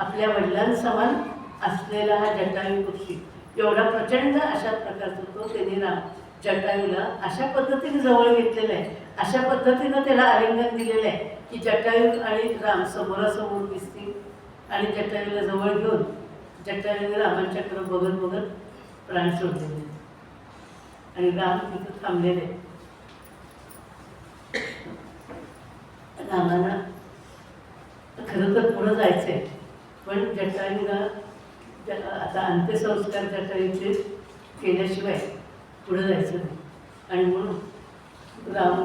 आपल्या वडिलांसमान असलेला हा जटायू पक्षी एवढा प्रचंड अशा प्रकारचा तो त्यांनी जटायूला अशा पद्धतीने जवळ घेतलेलं आहे, अशा पद्धतीनं त्याला आलिंगन दिलेलं आहे की जटायू आणि राम समोरासमोर दिसतील. आणि जटायूला जवळ घेऊन जटायूने रामांच्याकडे बघत बघत प्राण सोडलेले आणि राम तिथं थांबलेले. रामाला खरं तर पुढं जायचं आहे, पण जटायूला आता अंत्यसंस्कार जटायूचे केल्याशिवाय पुढं जायचं नाही. आणि म्हणून राम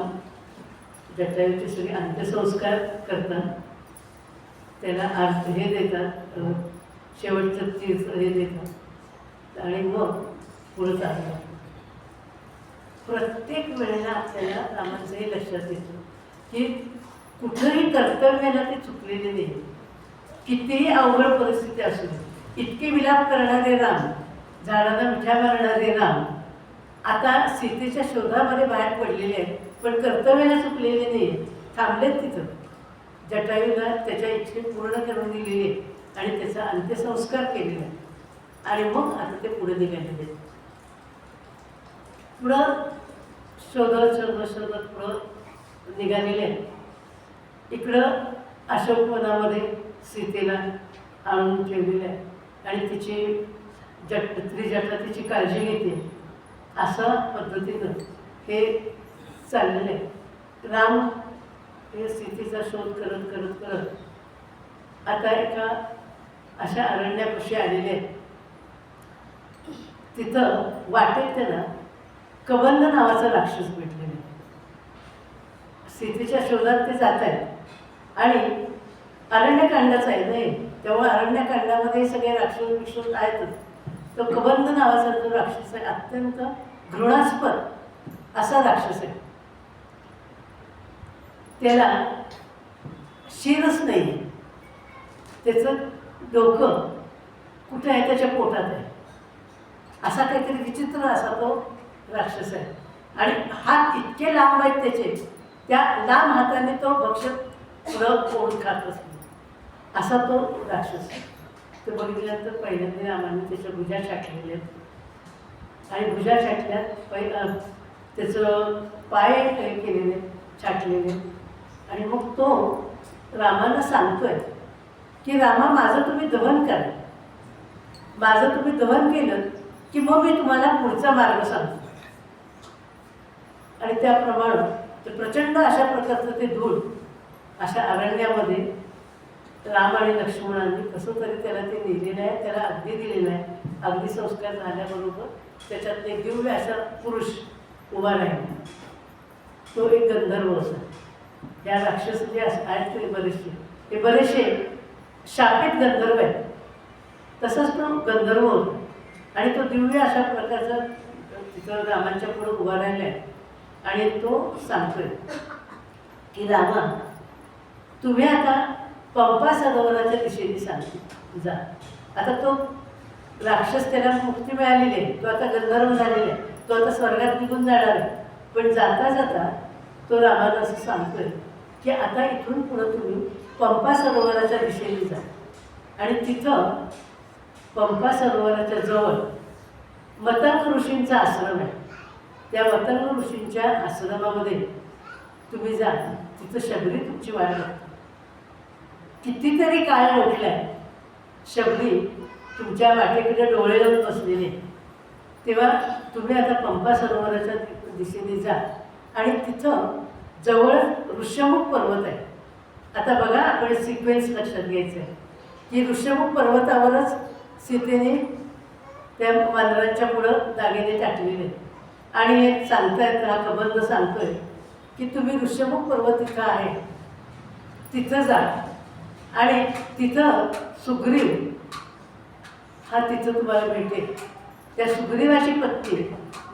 जटायूचे सगळे अंत्यसंस्कार करतात, त्याला हे देतात, शेवटचं तीर्थ हे देतात, आणि मग पुढं चालतात. प्रत्येक वेळेला आपल्याला रामाचं हे लक्षात येतं की कुठंही कर्तव्याला ते चुकलेले नाही. कितीही अवघड परिस्थिती असू दे, इतके विलाप करणारे राम, झाडाला मिठ्या मारणारे राम आता सीतेच्या शोधामध्ये बाहेर पडलेले आहेत, पण कर्तव्याला चुकलेले नाही आहेत, थांबलेत तिथं. जटायूला त्याच्या इच्छे पूर्ण करून दिलेली आहे आणि त्याचा अंत्यसंस्कार केलेला आहे. आणि मग आता ते पुढे निघालेले आहेत. पुढं शोधत शोधत शोधत पुढं निघालेले आहेत. इकडं अशोकवनामध्ये सीतेला आणून ठेवलेलं आहे. आणि तिची त्रिजटा तिची काळजी घेते, अशा पद्धतीनं हे चाललेलं आहे. राम हे सीतेचा शोध करत करत करत आता एका अशा अरण्यापाशी आलेले आहेत. तिथं वाटेत त्यांना कबंध नावाचा राक्षस भेटलेला आहे. सीतेच्या शोधात ते जात आहेत आणि अरण्यकांडाचं आहे नाही, त्यामुळे अरण्यकांडामध्ये सगळे राक्षस आहेतच. तो कबंध नावाचा जो राक्षस आहे अत्यंत घृणास्पद असा राक्षस आहे. त्याला शिरच नाही, त्याचं डोकं कुठे आहे, त्याच्या पोटात आहे. असा काहीतरी विचित्र असा तो राक्षस आहे. आणि हात इतके लांब आहेत त्याचे, त्या लांब हाताने तो भक्षक पुढं पोळून खात असतो, असा तो राक्षस आहे. ते बघितल्यानंतर पहिल्यांदा रामाने त्याच्या भुजा छाटलेल्या आहेत आणि भुजा छाटल्यात त्याचं पाय केलेले छाटलेले. आणि मग तो रामाला सांगतोय की रामा, माझं तुम्ही दहन करा, माझं तुम्ही दहन केलं की मग मी तुम्हाला पुढचा मार्ग सांगतो. आणि त्याप्रमाणे ते प्रचंड अशा प्रकारचं ते धूळ अशा अरण्यामध्ये राम आणि लक्ष्मणांनी कसं तरी त्याला ते नेलेलं आहे, त्याला अगदी दिलेलं आहे. अगदी संस्कार झाल्याबरोबर त्याच्यात एक दिव्य असा पुरुष उभा राहिला. तो एक गंधर्व असा. या राक्षस जे आहेत ते बरेचसे शापित गंधर्व आहेत. तसंच तो गंधर्व होता आणि तो दिव्य अशा प्रकारचा तिथं रामांच्या पुढे उभा राहिला आहे. आणि तो सांगतोय की रामा, तुम्ही आता पंपा सरोवराच्या दिशेने सांगते जा. आता तो राक्षस, त्याला मुक्ती मिळालेली आहे, तो आता गंधर्व झालेला आहे, तो आता स्वर्गात निघून जाणार आहे. पण जाता जाता तो रामाला असं सांगतोय की आता इथून पुढं तुम्ही पंपा सरोवराच्या दिशेने जा. आणि तिथं पंपा सरोवराच्या जवळ मतंग ऋषींचा आश्रम आहे. त्या मतंग ऋषींच्या आश्रमामध्ये तुम्ही जा. तिथं शबरी तुमची वाट बघते. कितीतरी काळ लोटलाय, शबरी तुमच्या वाटेकडे डोळे लावून बसलेले. तेव्हा तुम्ही आता पंपा सरोवराच्या दिशेने जा. आणि तिथं जवळ ऋष्यमुख पर्वत आहे. आता बघा, आपण सिक्वेन्स लक्षात घ्यायचं आहे की ऋष्यमुख पर्वतावरच सीतेने त्या वानरांच्या पुढं दागिने टाकलेले. आणि एक सांगतायत, हा कबंध सांगतोय की तुम्ही ऋष्यमुख पर्वत इथं आहे, तिथं जा. आणि तिथं सुग्रीव हा तिथं तुम्हाला भेटेल. त्या सुग्रीवाची पत्नी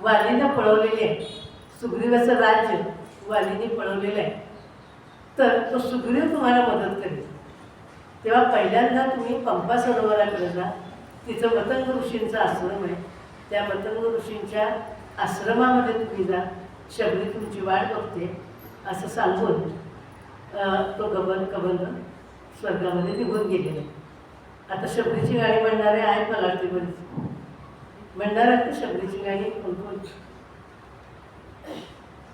वालीनं पळवलेली आहे. सुग्रीवाचं राज्य वालीने पळवलेलं आहे. तर तो सुग्रीव तुम्हाला मदत करेल. तेव्हा पहिल्यांदा तुम्ही पंपा सरोवराकडे जा. तिथं मतंग ऋषींचा आश्रम आहे. त्या मतंग ऋषींच्या आश्रमामध्ये तुम्ही जा. शबरी तुमची वाट बघते असं सांगून तो कबंध स्वर्गामध्ये निघून गेलेला आहे. आता शबरीची गाडी म्हणणारे आहेत, मला वाटते बरीच म्हणणार आहेत. शबरीची गाडी कोण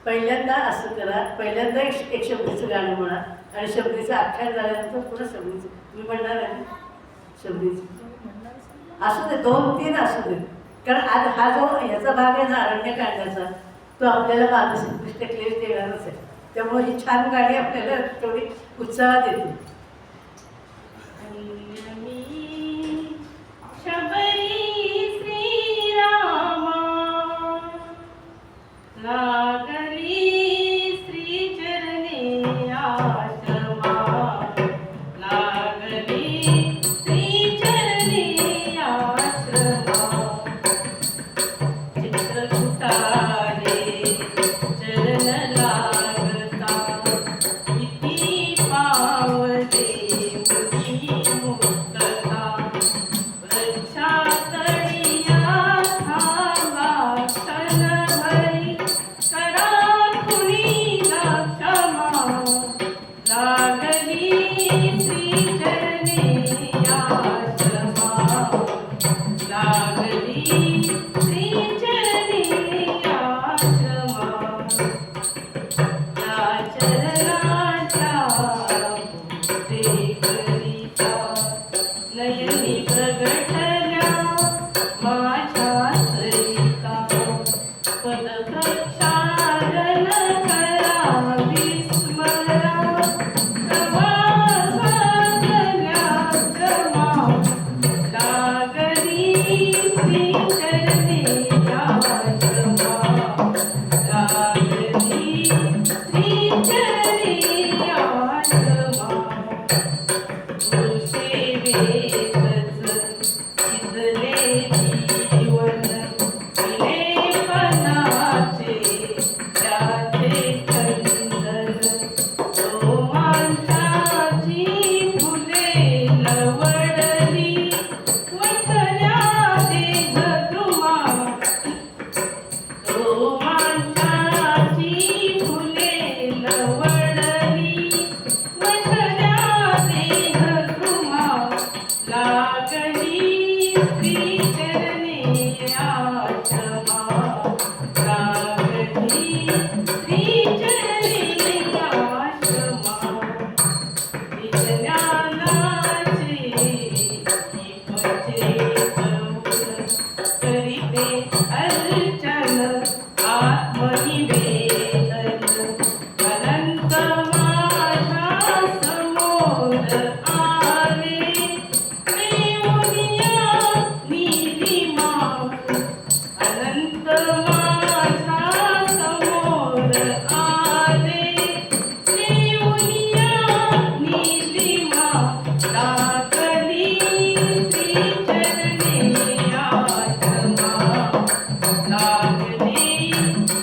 पहिल्यांदा असं करा, पहिल्यांदा एक शबरीचं गाणं म्हणा आणि शबरीचं आख्यान झाल्यानंतर पुन्हा शबरीचं तुम्ही म्हणणार आहे. शबरीचं असू दे, 2-3 असू दे. कारण आज हा जो ह्याचा भाग आहे ना अरण्यकांडाचा, तो आपल्याला मानसिक क्लेश देणारच आहे. त्यामुळे ही छान गाणी आपल्याला थोडी उत्साह देते. शबरी श्रीरामा लागली श्रीचरणे आश्रमा, लागली श्रीचरणे आश्रमा. चित्रकूटाले चरण लागता, किती पावले मुक्ता. वृक्षा शालन करा विस्मरा प्रवासातल्या रमा लागली श्री चरणी आश्रमा लागली श्री चरणी आश्रमा सेवेतच चिजले जीवन विलेपनाचे त्याचे चंदन रोमांचाची फुले लवडली वटल्या देह द्रुमा रोमांचाची फुले लवडली वटल्या देह द्रुमा लागली श्री चरणी आश्रमा लागली श्री चरणी आश्रमा विज्ञानाचे दीपचे करुण करीते अर्चन आत्मनिवेदन अनंत माझ्या समोर आले देवनिया नीलिमा अनंत माझ्या समोर आले देवनिया नीलिमा लागली श्री चरणी आश्रमा लागली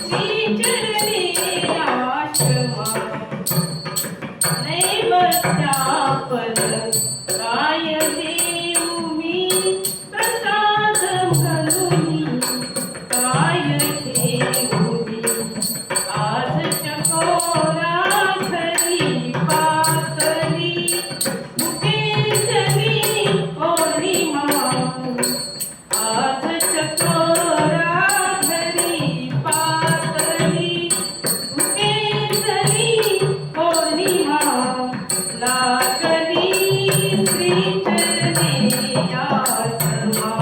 श्री चरणी आश्रमा नैवेद्यापन काय देऊ मी प्रसाद म्हणून काय ठेवू मी आज चकोरा घरी पातली मुकेशनी पौर्णिमा आज चकोरा घरी पातली मुकेशनी पौर्णिमा लागली श्री चरणी आश्रमा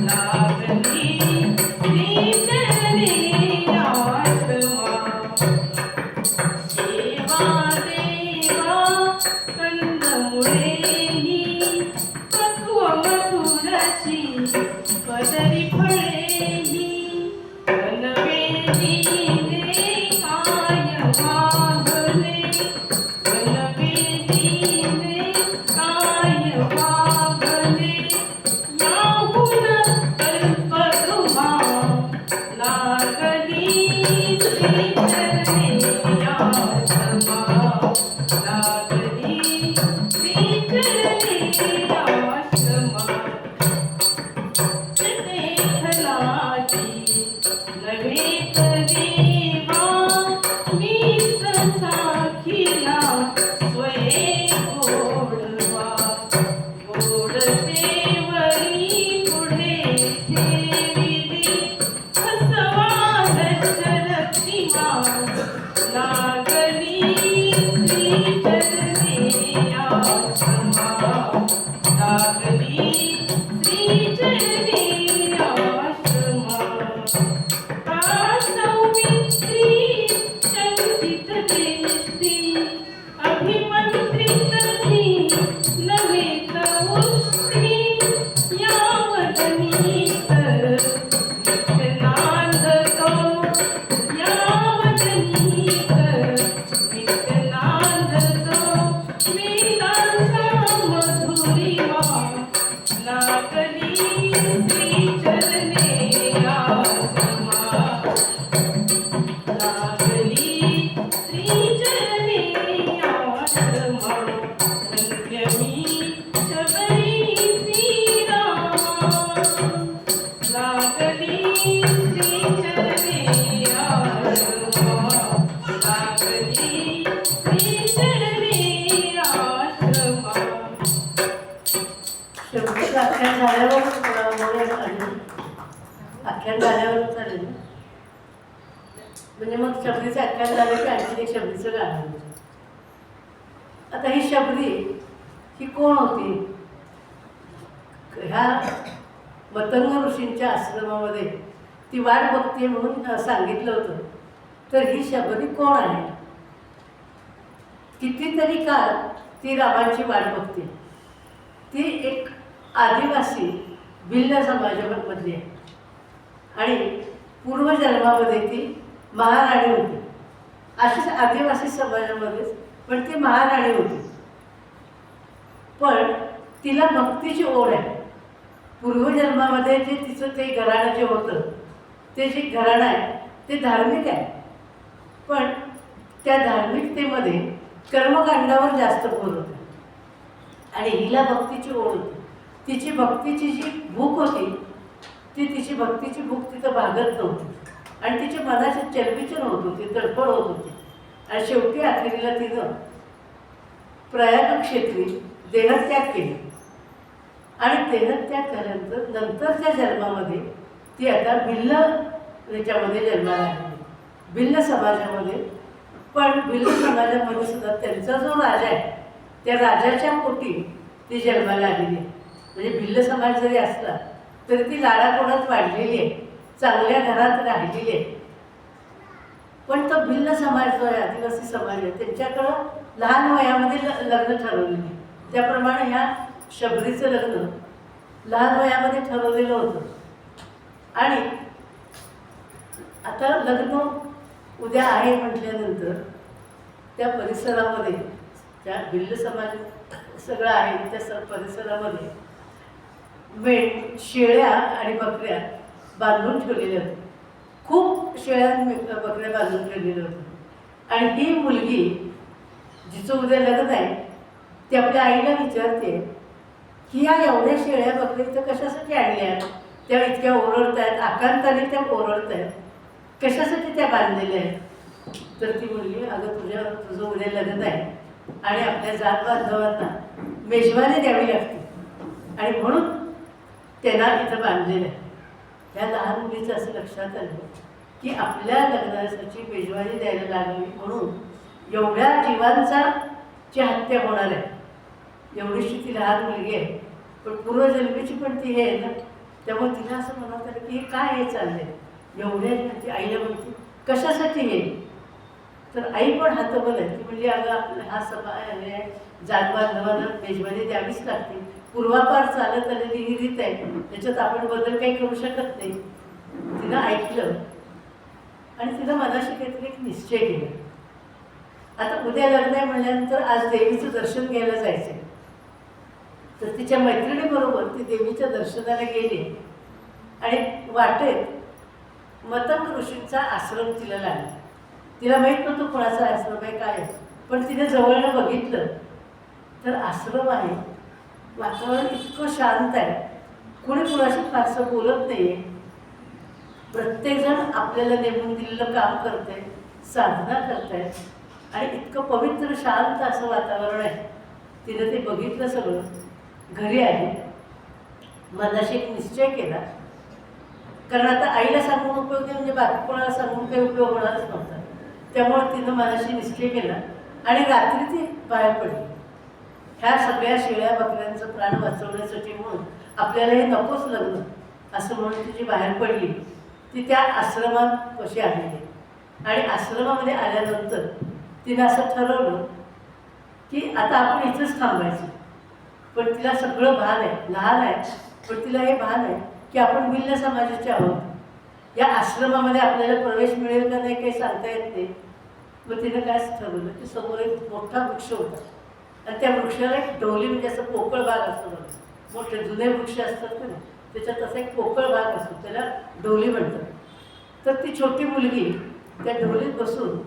लागली श्री चरणी आश्रमा सेवा देवा कंदमुळेनी पक्व मधुरशी पदरी फळेनी वनवेदीने काय मागले वनवेदीने काय मागले याहून कल्पद्रुमा लागली श्री चरणी आश्रमा लागली श्री चरणी आश्रमा देखलाची नव्हे देवा मीच साखीला स्वये गोडवा गोड देवरी पुढे ठेविली हसवा दशरथिमा लागली श्री चरणी आश्रमा लागली श्री चरणी आश्रमा सौमित्री चंदित देशती अभिमंत्रित धी नवेत उष्टी यावदनी तर नित्यनांदतो यावदनी तर नित्यनांदतो वेदांचा मधुरिमा लागली श्री चरणी आश्रमा लागली श्री चरणी आश्रमा संयमी शबरी श्रीरामा लागली श्री चरणी आश्रमा लागली श्री चरणी आश्रमा शेवटी आख्यान झाल्यावर आख्यान झाल्यावर चालेल ना? म्हणजे मग शबरीचं आख्यान झालं की आणखी एक शबरीचं गाणं होतं. आता ही शबरी ही कोण होती? ह्या मतंग ऋषींच्या आश्रमामध्ये ती वाट बघते म्हणून सांगितलं होतं. तर ही शबरी कोण आहे? कितीतरी काळ ती रामाची वाट बघते. ती एक आदिवासी भिल्ल समाजामधली आहे आणि पूर्वजन्मामध्ये ती महाराणी होती. अशीच आदिवासी समाजामध्येच पण ती महाराणी होती. पण तिला भक्तीची ओढ आहे. पूर्वजन्मामध्ये जे तिचं ते घराणं जे होतं ते जे घराणं आहे ते धार्मिक आहे. पण त्या धार्मिकतेमध्ये कर्मकांडावर जास्त भर होता आणि हिला भक्तीची ओढ होती. तिची भक्तीची जी भूक होती ती तिची भक्तीची भूक तिथं भागत नव्हती आणि तिच्या मनाची चलबिचल होत होती, तडफड होत होती. आणि शेवटी अखेरीला तिनं प्रयाग क्षेत्री देहत्याग केली आणि देहत्याग केल्यानंतर नंतरच्या जन्मामध्ये ती आता भिल्ल याच्यामध्ये जन्माला आली, भिल्ल समाजामध्ये. पण भिल्ल समाजामध्ये सुद्धा त्यांचा जो राजा आहे त्या राजाच्या पोटी ती जन्माला आलेली आहे. म्हणजे भिल्ल समाज जरी असला तरी ती लाडाकोडात वाढलेली आहे, चांगल्या घरात राहिलेली आहे. पण तो भिल्ल समाज जो आहे, आदिवासी समाज आहे, त्यांच्याकडं लहान वयामध्ये लग्न ठरवलेलं आहे. त्याप्रमाणे ह्या शबरीचं लग्न लहान वयामध्ये ठरवलेलं होतं. आणि आता लग्न उद्या आहे म्हटल्यानंतर त्या परिसरामध्ये त्या भिल्ल समाज सगळं आहे त्या परिसरामध्ये शेळ्या आणि बकऱ्या बांधून ठेवलेल्या होत्या. खूप शेळ्या बकऱ्या बांधून ठेवलेल्या होत्या. आणि ही मुलगी जिचं उद्या लग्न आहे ती आपल्या आईला विचारते की ह्या एवढ्या शेळ्या बकऱ्या इथं कशासाठी आणल्या? त्या इतक्या ओरडत आहेत, आकांताने त्या ओरडत आहेत, कशासाठी त्या बांधलेल्या आहेत? तर ती मुलगी, अगं तुझं उद्या लग्न आहे आणि आपल्या जात बांधवांना मेजवानी द्यावी लागते आणि म्हणून त्यांना इथं बांधलेलं आहे. त्या लहान मुलीचं असं लक्षात आलं की आपल्या लग्नासाठी मेजवानी द्यायला लागली म्हणून एवढ्या जीवांचा ची हत्या होणार आहे. एवढीशी ती लहान मुलगी आहे पण पूर्वजन्मीची पण ती हे आहे ना. त्यामुळे तिला असं म्हणत आलं की हे काय हे चाललंय एवढ्या. ती आईला म्हणते कशासाठी हे? तर आई पण हातबल आहे. ती म्हणजे अगं आपला हा समाज जात बांधवांना मेजवानी द्यावीच लागते, पूर्वापार चालत आलेली ही रीत आहे, त्याच्यात आपण बदल काही करू शकत नाही. तिनं ऐकलं आणि तिनं मनाशी काहीतरी एक निश्चय केला. आता उद्या लग्न आहे म्हणल्यानंतर आज देवीचं दर्शन घ्यायला जायचं. तर तिच्या मैत्रिणीबरोबर ती देवीच्या दर्शनाला गेली आणि वाटेत मतंग ऋषींचा आश्रम तिला लागला. तिला माहीत नव्हतं कोणाचा आश्रम आहे काय आहे, पण तिने जवळनं बघितलं तर आश्रम आहे. वातावरण इतकं शांत आहे, कुणी कुणाशी फारसं बोलत नाही आहे. प्रत्येकजण आपल्याला नेमून दिलेलं काम करत आहे, साधना करत आहे आणि इतकं पवित्र शांत असं वातावरण आहे. तिने ते बघितलं सगळं. घरी आली, मनाशी एक निश्चय केला, कारण आता आईला सांगून उपयोग नाही, म्हणजे बाकी कोणाला सांगून काही उपयोग होणारच नव्हता. त्यामुळे तिनं मनाशी निश्चय केला आणि रात्री ती बाहेर पडली. ह्या सगळ्या शेळ्या बकऱ्यांचं प्राण वाचवण्यासाठी म्हणून आपल्याला हे नकोच लग्न असं म्हणून तिची बाहेर पडली. ती त्या आश्रमात कशी आलेली आणि आश्रमामध्ये आल्यानंतर तिनं असं ठरवलं की आता आपण इथंच थांबायचं. पण तिला सगळं भान आहे, लहान आहे पण तिला हे भान आहे की आपण भिल्ल समाजाचे आहोत. या आश्रमामध्ये आपल्याला प्रवेश मिळेल का नाही काही सांगता येत नाही. मग तिनं काय ठरवलं की समोर एक मोठा वृक्ष होता आणि त्या वृक्षाला एक ढोली, म्हणजे असं पोकळ भाग असतो बघा, मोठे जुने वृक्ष असतात ना त्याच्यात असा एक पोकळ भाग असतो, त्याला ढोली म्हणतात. तर ती छोटी मुलगी त्या ढोलीत बसून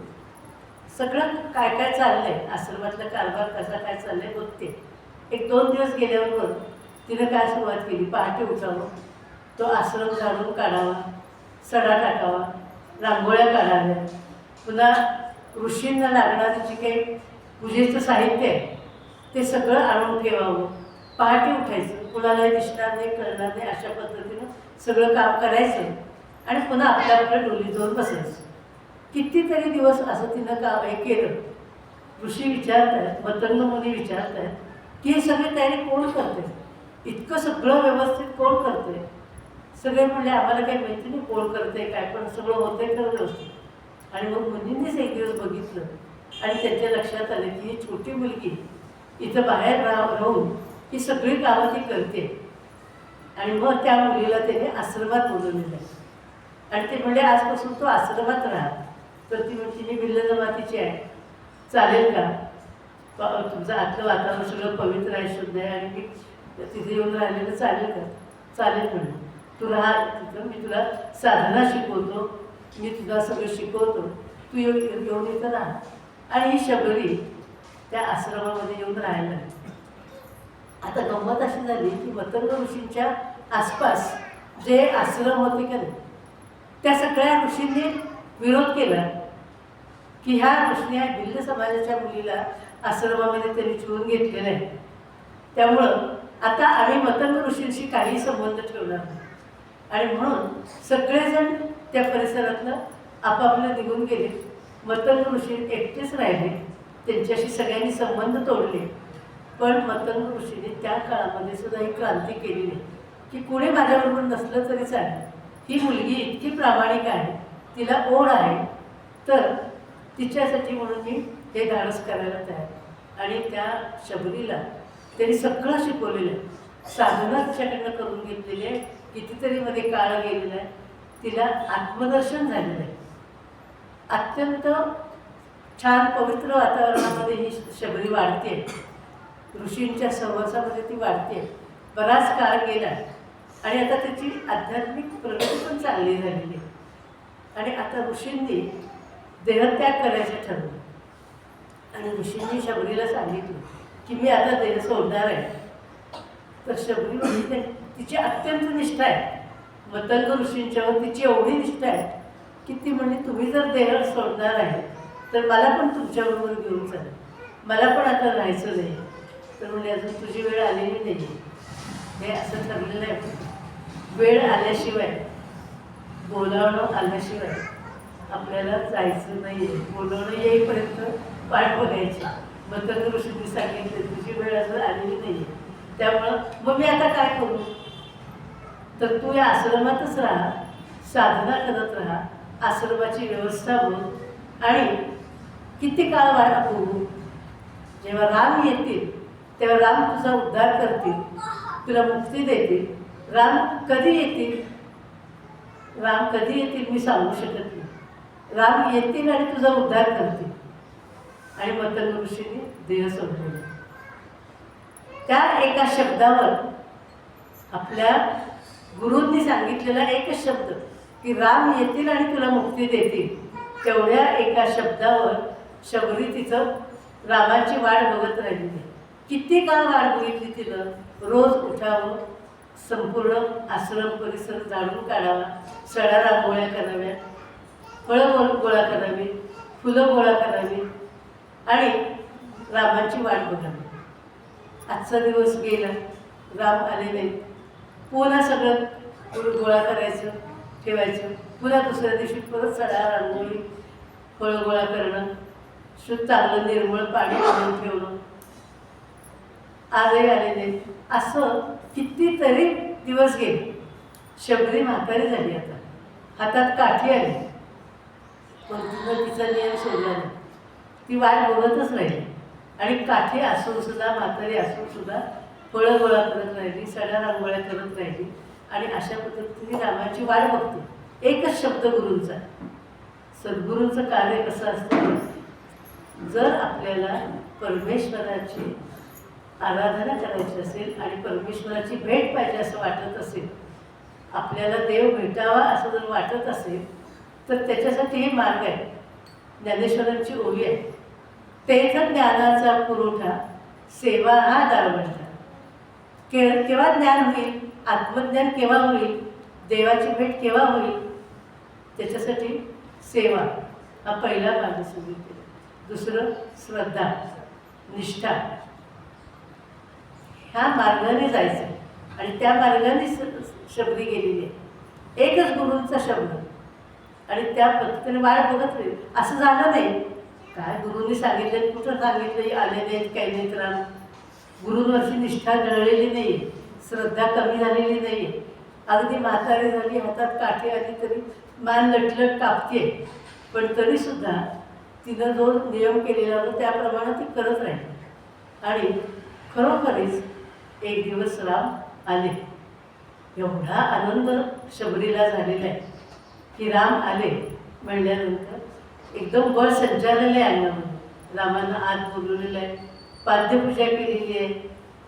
सगळं काय काय चाललंय, आश्रमातला कारभार कसा काय चाललंय बघते. 1-2 दिवस गेल्यावर तिनं काय सुरुवात केली, पहाटे उठावं, तो आश्रम झाडून काढावा, सडा टाकावा, रांगोळ्या काढाव्या, पुन्हा ऋषींना लागणारं जे काही पूजेचं साहित्य आहे ते सगळं आणून ठेवावं. पहाटे उठायचं, कुणालाही दिसणार नाही, कळणार नाही, अशा पद्धतीनं सगळं काम करायचं आणि पुन्हा आपल्या डोली जाऊन बसायचं. कितीतरी दिवस असं तिनं काम हे केलं. ऋषी विचारत आहेत, मतंग मुनी विचारत आहेत की ही सगळी तयारी कोण करते, इतकं सगळं व्यवस्थित कोण करते? सगळे म्हणले आम्हाला काही माहिती नाही कोण करते काय, पण सगळं होतंय खरं व्यवस्थित. आणि मग मुलींनीच एक दिवस बघितलं आणि त्यांच्या लक्षात आलं की ही छोटी मुलगी इथं बाहेर राहून ही सगळी कामं ती करते. आणि मग त्या मुलीला त्याने आश्रमात बोलवलेलं आहे. आणि ते म्हणजे आजपासून तो आश्रमात राहा. तर ती म्हणजे मी भिल्ल जमातीची आहे, चालेल का? तुमचं आतलं वातावरण सगळं पवित्र आहे, शुद्ध आहे आणि मी तिथे येऊन राहिलेलं चालेल का? चालेल म्हणून तू राहा तिथं, मी तुला साधना शिकवतो, मी तुला सगळं शिकवतो, तू येऊन इथं राहा. आणि ही शबरी त्या आश्रमामध्ये येऊन राहायला लागली. आता गंमत अशी झाली की मतंग ऋषींच्या आसपास जे आश्रम होते का नाही, त्या सगळ्या ऋषींनी विरोध केला की ह्या ऋषीने ह्या भिल्ल समाजाच्या मुलीला आश्रमामध्ये त्यांनी ठेवून घेतलेलं आहे, त्यामुळं आता आम्ही मतंग ऋषींशी काही संबंध ठेवणार नाही. आणि म्हणून सगळेजण त्या परिसरातनं आपापलं निघून गेले. मतंग ऋषी एकटेच राहिले, त्यांच्याशी सगळ्यांनी संबंध तोडले. पण मतंग ऋषीने त्या काळामध्ये सुद्धा ही क्रांती केली नाही की कुणी माझ्याबरोबर नसलं तरी चालेल, ही मुलगी इतकी प्रामाणिक आहे, तिला ओढ आहे, तर तिच्यासाठी म्हणून मी हे धाडस करायला तयार. आणि त्या शबरीला त्यांनी सगळं शिकवलेलं आहे, साधना तिच्याकडनं करून घेतलेली आहे, कितीतरी मध्ये काळ गेलेला आहे, तिला आत्मदर्शन झालेलं आहे. अत्यंत छान पवित्र वातावरणामध्ये ही शबरी वाढते, ऋषींच्या सहवासामध्ये ती वाढते. बराच काळ गेला आणि आता त्याची आध्यात्मिक प्रगती पण चांगली झालेली आहे. आणि आता ऋषींनी देहत्याग करायचं ठरवलं आणि ऋषींनी शबरीला सांगितलं की मी आता देह सोडणार आहे. तर शबरी म्हणजे तिची अत्यंत निष्ठा आहे, मतंग ऋषींच्यावर तिची एवढी निष्ठा आहे की ती म्हणजे तुम्ही जर देह सोडणार आहे तर मला पण तुमच्याबरोबर घेऊन चालेल, मला पण आता राहायचं नाही. तर म्हणजे अजून तुझी वेळ आलेली नाही आहे, हे असं ठरलेलं आहे. वेळ आल्याशिवाय, बोलावणं आल्याशिवाय आपल्याला जायचं नाही आहे. बोलवणं येईपर्यंत वाट बघायची. मतंग ऋषींनी सांगितलं तुझी वेळ अजून आलेली नाही आहे, त्यामुळं मग मी आता काय करू? तर तू या आश्रमातच राहा, साधना करत राहा, आश्रमाची व्यवस्था बघ आणि किती काळ वाट बघू. जेव्हा राम येतील तेव्हा राम तुझा उद्धार करतील, तुला मुक्ती देतील. राम कधी येतील, राम कधी येतील मी सांगू शकत नाही. राम येतील आणि तुझा उद्धार करतील. आणि मतंग ऋषीने देह सोडले. त्या एका शब्दावर आपल्या गुरूंनी सांगितलेला एकच शब्द की राम येतील आणि तुला मुक्ती देतील, तेवढ्या एका शब्दावर शबरी तिचं रामाची वाट बघत राहिली. किती काळ वाट बघितली तिनं. रोज उठावं, संपूर्ण आश्रम परिसर झाडून काढावा, सडा रांगोळ्या कराव्या, फळं गोळा करावी, फुलं गोळा करावी आणि रामाची वाट बघावी. आजचा दिवस गेला, राम आले नाही. पुन्हा सगळं गोळा करायचं, ठेवायचं. पुन्हा दुसऱ्या दिवशी परत सडा रांगोळी, फळं गोळा करणं, शुद्ध चांगलं निर्मळ पाणी आणून ठेवणं. आजही आले नाही. असं कितीतरी दिवस गेले. शबरी म्हातारी झाली, आता हातात काठी आली, पण तिनं तिचा नियम सोडला नाही. ती वाट बघतच राहिली आणि काठी असून सुद्धा, म्हातारी असून सुद्धा फळं गोळा करत राहिली, सड्या रांगोळ्या करत राहिली आणि अशा पद्धतीने रामाची वाट बघते. एकच शब्द गुरूंचा. सद्गुरूंचं कार्य कसं असतं, जर आपल्याला परमेश्वराची आराधना करायची असेल आणि परमेश्वराची भेट पाहिजे असं वाटत असेल, आपल्याला देव भेटावा असं जर वाटत असेल, तर त्याच्यासाठी हे मार्ग आहे. ज्ञानेश्वरांची ओवी आहे, तेथ ज्ञानाचा पुरवठा, सेवा हा दारवंटा. केव्हा ज्ञान होईल, आत्मज्ञान केव्हा होईल, देवाची भेट केव्हा होईल, त्याच्यासाठी सेवा हा पहिला मार्ग सांगितलेला. दुसरं श्रद्धा, निष्ठा. ह्या मार्गाने जायचं आणि त्या मार्गाने शबरी गेलेली आहे. एकच गुरूंचा शब्द आणि त्या पद्धतीने वाट बघत राहील. असं झालं नाही काय गुरूंनी सांगितलं, कुठं सांगितलं आले नाहीत, काही नाहीत. राम गुरूंवरची निष्ठा जळलेली नाही आहे, श्रद्धा कमी झालेली नाही आहे. अगदी म्हातारी झाली, हातात काठी आली तरी मान लटलट कापते, पण तरीसुद्धा तिनं जो नियम केलेला होता त्याप्रमाणे ती करत राहिली. आणि खरोखरीच एक दिवस राम आले. एवढा आनंद शबरीला झालेला आहे की राम आले म्हणल्यानंतर एकदम बळ संचारलेलं आहे अंगामध्ये. रामांना आत बोलवलेलं आहे, पाद्यपूजा केलेली आहे,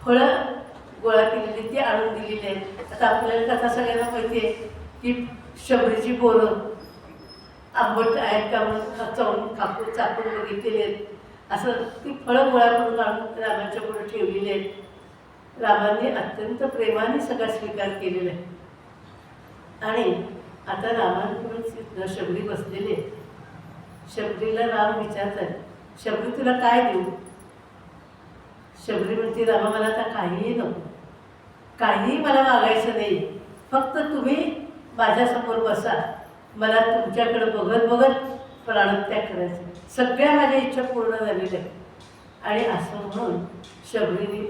फळं गोळा केलेली ती आणून दिलेली आहे. आता आपल्याला कथा सगळ्यांना माहिती आहे की शबरीची बोरं आंबट आहेत का म्हणून चावून कापून चाकून बघितलेले आहेत. असं ती फळं गोळा करून आणून रामाच्या पुढे ठेवलेली आहेत. रामांनी अत्यंत प्रेमाने सगळा स्वीकार केलेला आहे. आणि आता रामांपुढे शबरी बसलेली आहे. शबरीला राम विचारतात, शबरी तुला काय देऊ? शबरी म्हणते, रामा मला आता काहीही नको, काहीही मला मागायचं नाही, फक्त तुम्ही माझ्यासमोर बसा, मला तुमच्याकडे बघत बघत प्राणत्याग करायचं, सगळ्या माझ्या इच्छा पूर्ण झालेल्या आहेत. आणि असं म्हणून शबरीने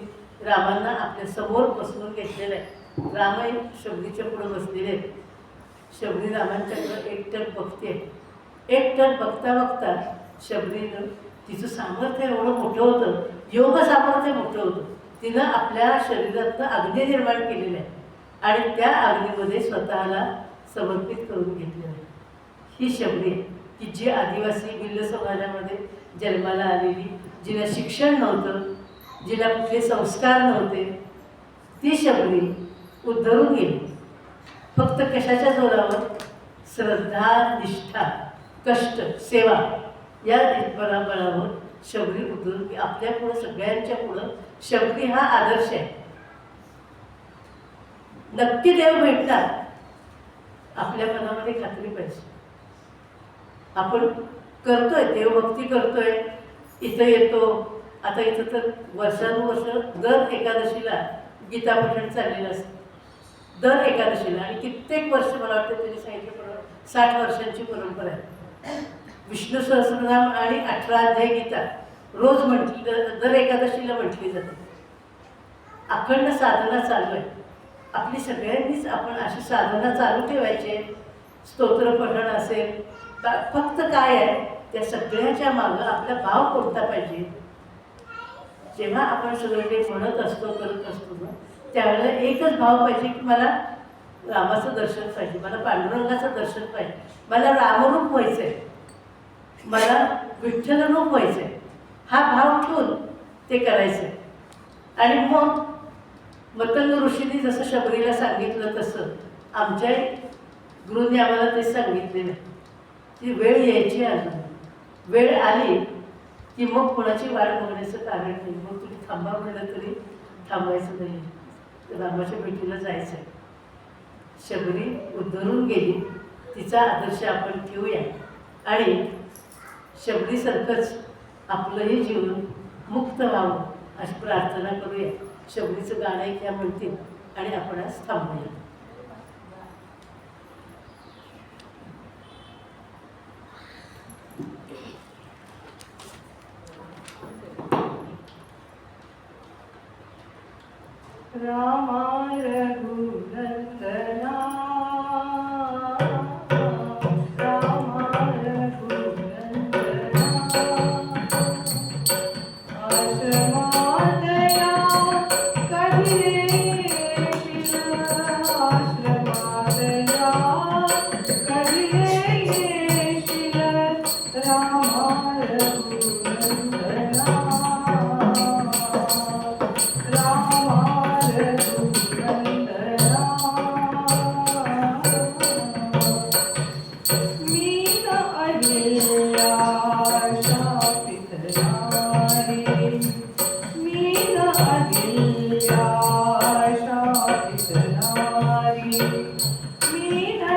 रामांना आपल्या समोर बसवून घेतलेलं आहे. रामही शबरीच्या पुढे बसलेले आहेत. शबरी रामांच्याकडे एकटक बघते. एकटक बघता बघता शबरीनं तिचं सामर्थ्य एवढं मोठं होतं, योग सामर्थ्य मोठं होतं. तिनं आपल्या शरीरातनं अग्नी निर्माण केलेलं आहे आणि त्या अग्नीमध्ये स्वतःला समर्पित करून घेतलेलं आहे. ही शबरी की जी आदिवासी भिल्ल समाजामध्ये जन्माला आलेली, जिला शिक्षण नव्हतं, जिला कुठले संस्कार नव्हते, ती शबरी उद्धरून गेली. फक्त कशाच्या जोरावर? श्रद्धा, निष्ठा, कष्ट, सेवा या बळावर शबरी उद्धरून आपल्या पुढं सगळ्यांच्या पुढं शबरी हा आदर्श आहे. नक्की देव भेटणार, आपल्या मनामध्ये खात्री पाहिजे. आपण करतोय देवभक्ती करतोय, इथं येतो. आता इथं तर वर्षानुवर्ष दर एकादशीला गीता पठण चाललेलं असतं, दर एकादशीला. आणि कित्येक वर्ष मला वाटतं त्यांनी सांगितलं 60 वर्षांची परंपरा आहे. विष्णू सहस्रनाम आणि 18 अध्याय गीता रोज म्हटली, दर एकादशीला म्हटली जाते. अखंड साधना चालू आहे आपली. सगळ्यांनीच आपण अशी साधना चालू ठेवायची. स्तोत्र पठण असेल, फक्त काय आहे त्या सगळ्याच्या मागं आपला भाव कोणता पाहिजे. जेव्हा आपण सगळं काही म्हणत असतो, करत असतो ना, त्यावेळेला एकच भाव पाहिजे की मला रामाचं दर्शन पाहिजे, मला पांडुरंगाचं दर्शन पाहिजे, मला रामरूप व्हायचं आहे, मला विठ्ठलरूप व्हायचं आहे. हा भाव ठेवून ते करायचं आहे. आणि मग मतंग ऋषींनी जसं शबरीला सांगितलं तसं आमच्या गुरुंनी आम्हाला ते सांगितलेलं आहे. ती वेळ यायची अजून, वेळ आली की मग कोणाची वाट बघण्याचं कारण नाही. मग तुम्ही थांबा म्हणलं तरी थांबायचं नाही, रामाच्या भेटीला जायचं आहे. शबरी उद्धरून गेली, तिचा आदर्श आपण ठेवूया आणि शबरीसारखंच आपलंही जीवन मुक्त व्हावं अशी प्रार्थना करूया. शबरीचं गाणं एक या म्हणतील आणि आपण आज थांबूया. रामा रघुनंदना, रामा रघुनंदना, आश्रमातया कधी येशील, आश्रमातया कधी येशील, रामा रघुनंदना, रामा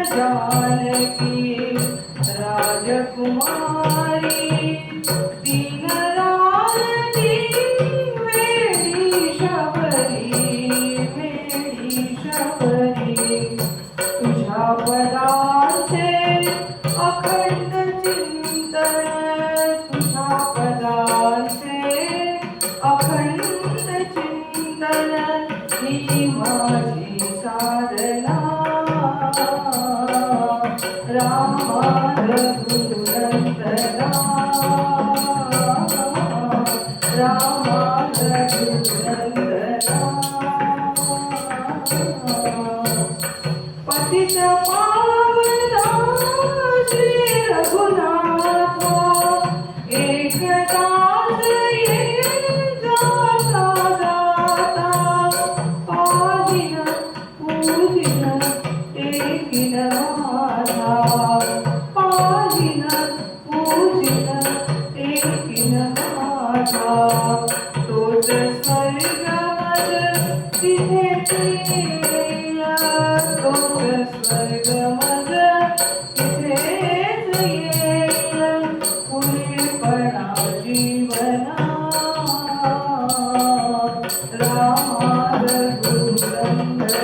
जानकी राजकुमारी दीनराली वेडी शबरी तुझ्या पदांचे अखंड चिंतन, तुझ्या पदांचे अखंड चिंतन ही माझी साधना. रामा रघुनंदना रामा रघुनंदना पतित पावना श्री रघुनाथा एकदास ये जाता जाता पाहिन पूजिन टेकिन माझा पाहिन पूजिन टेकिन माझा तोच स्वर्ग मज तिथे प्रिया तोच स्वर्ग मज तिथेच येईल पुढेपणा जीवना रामा रघुनंदना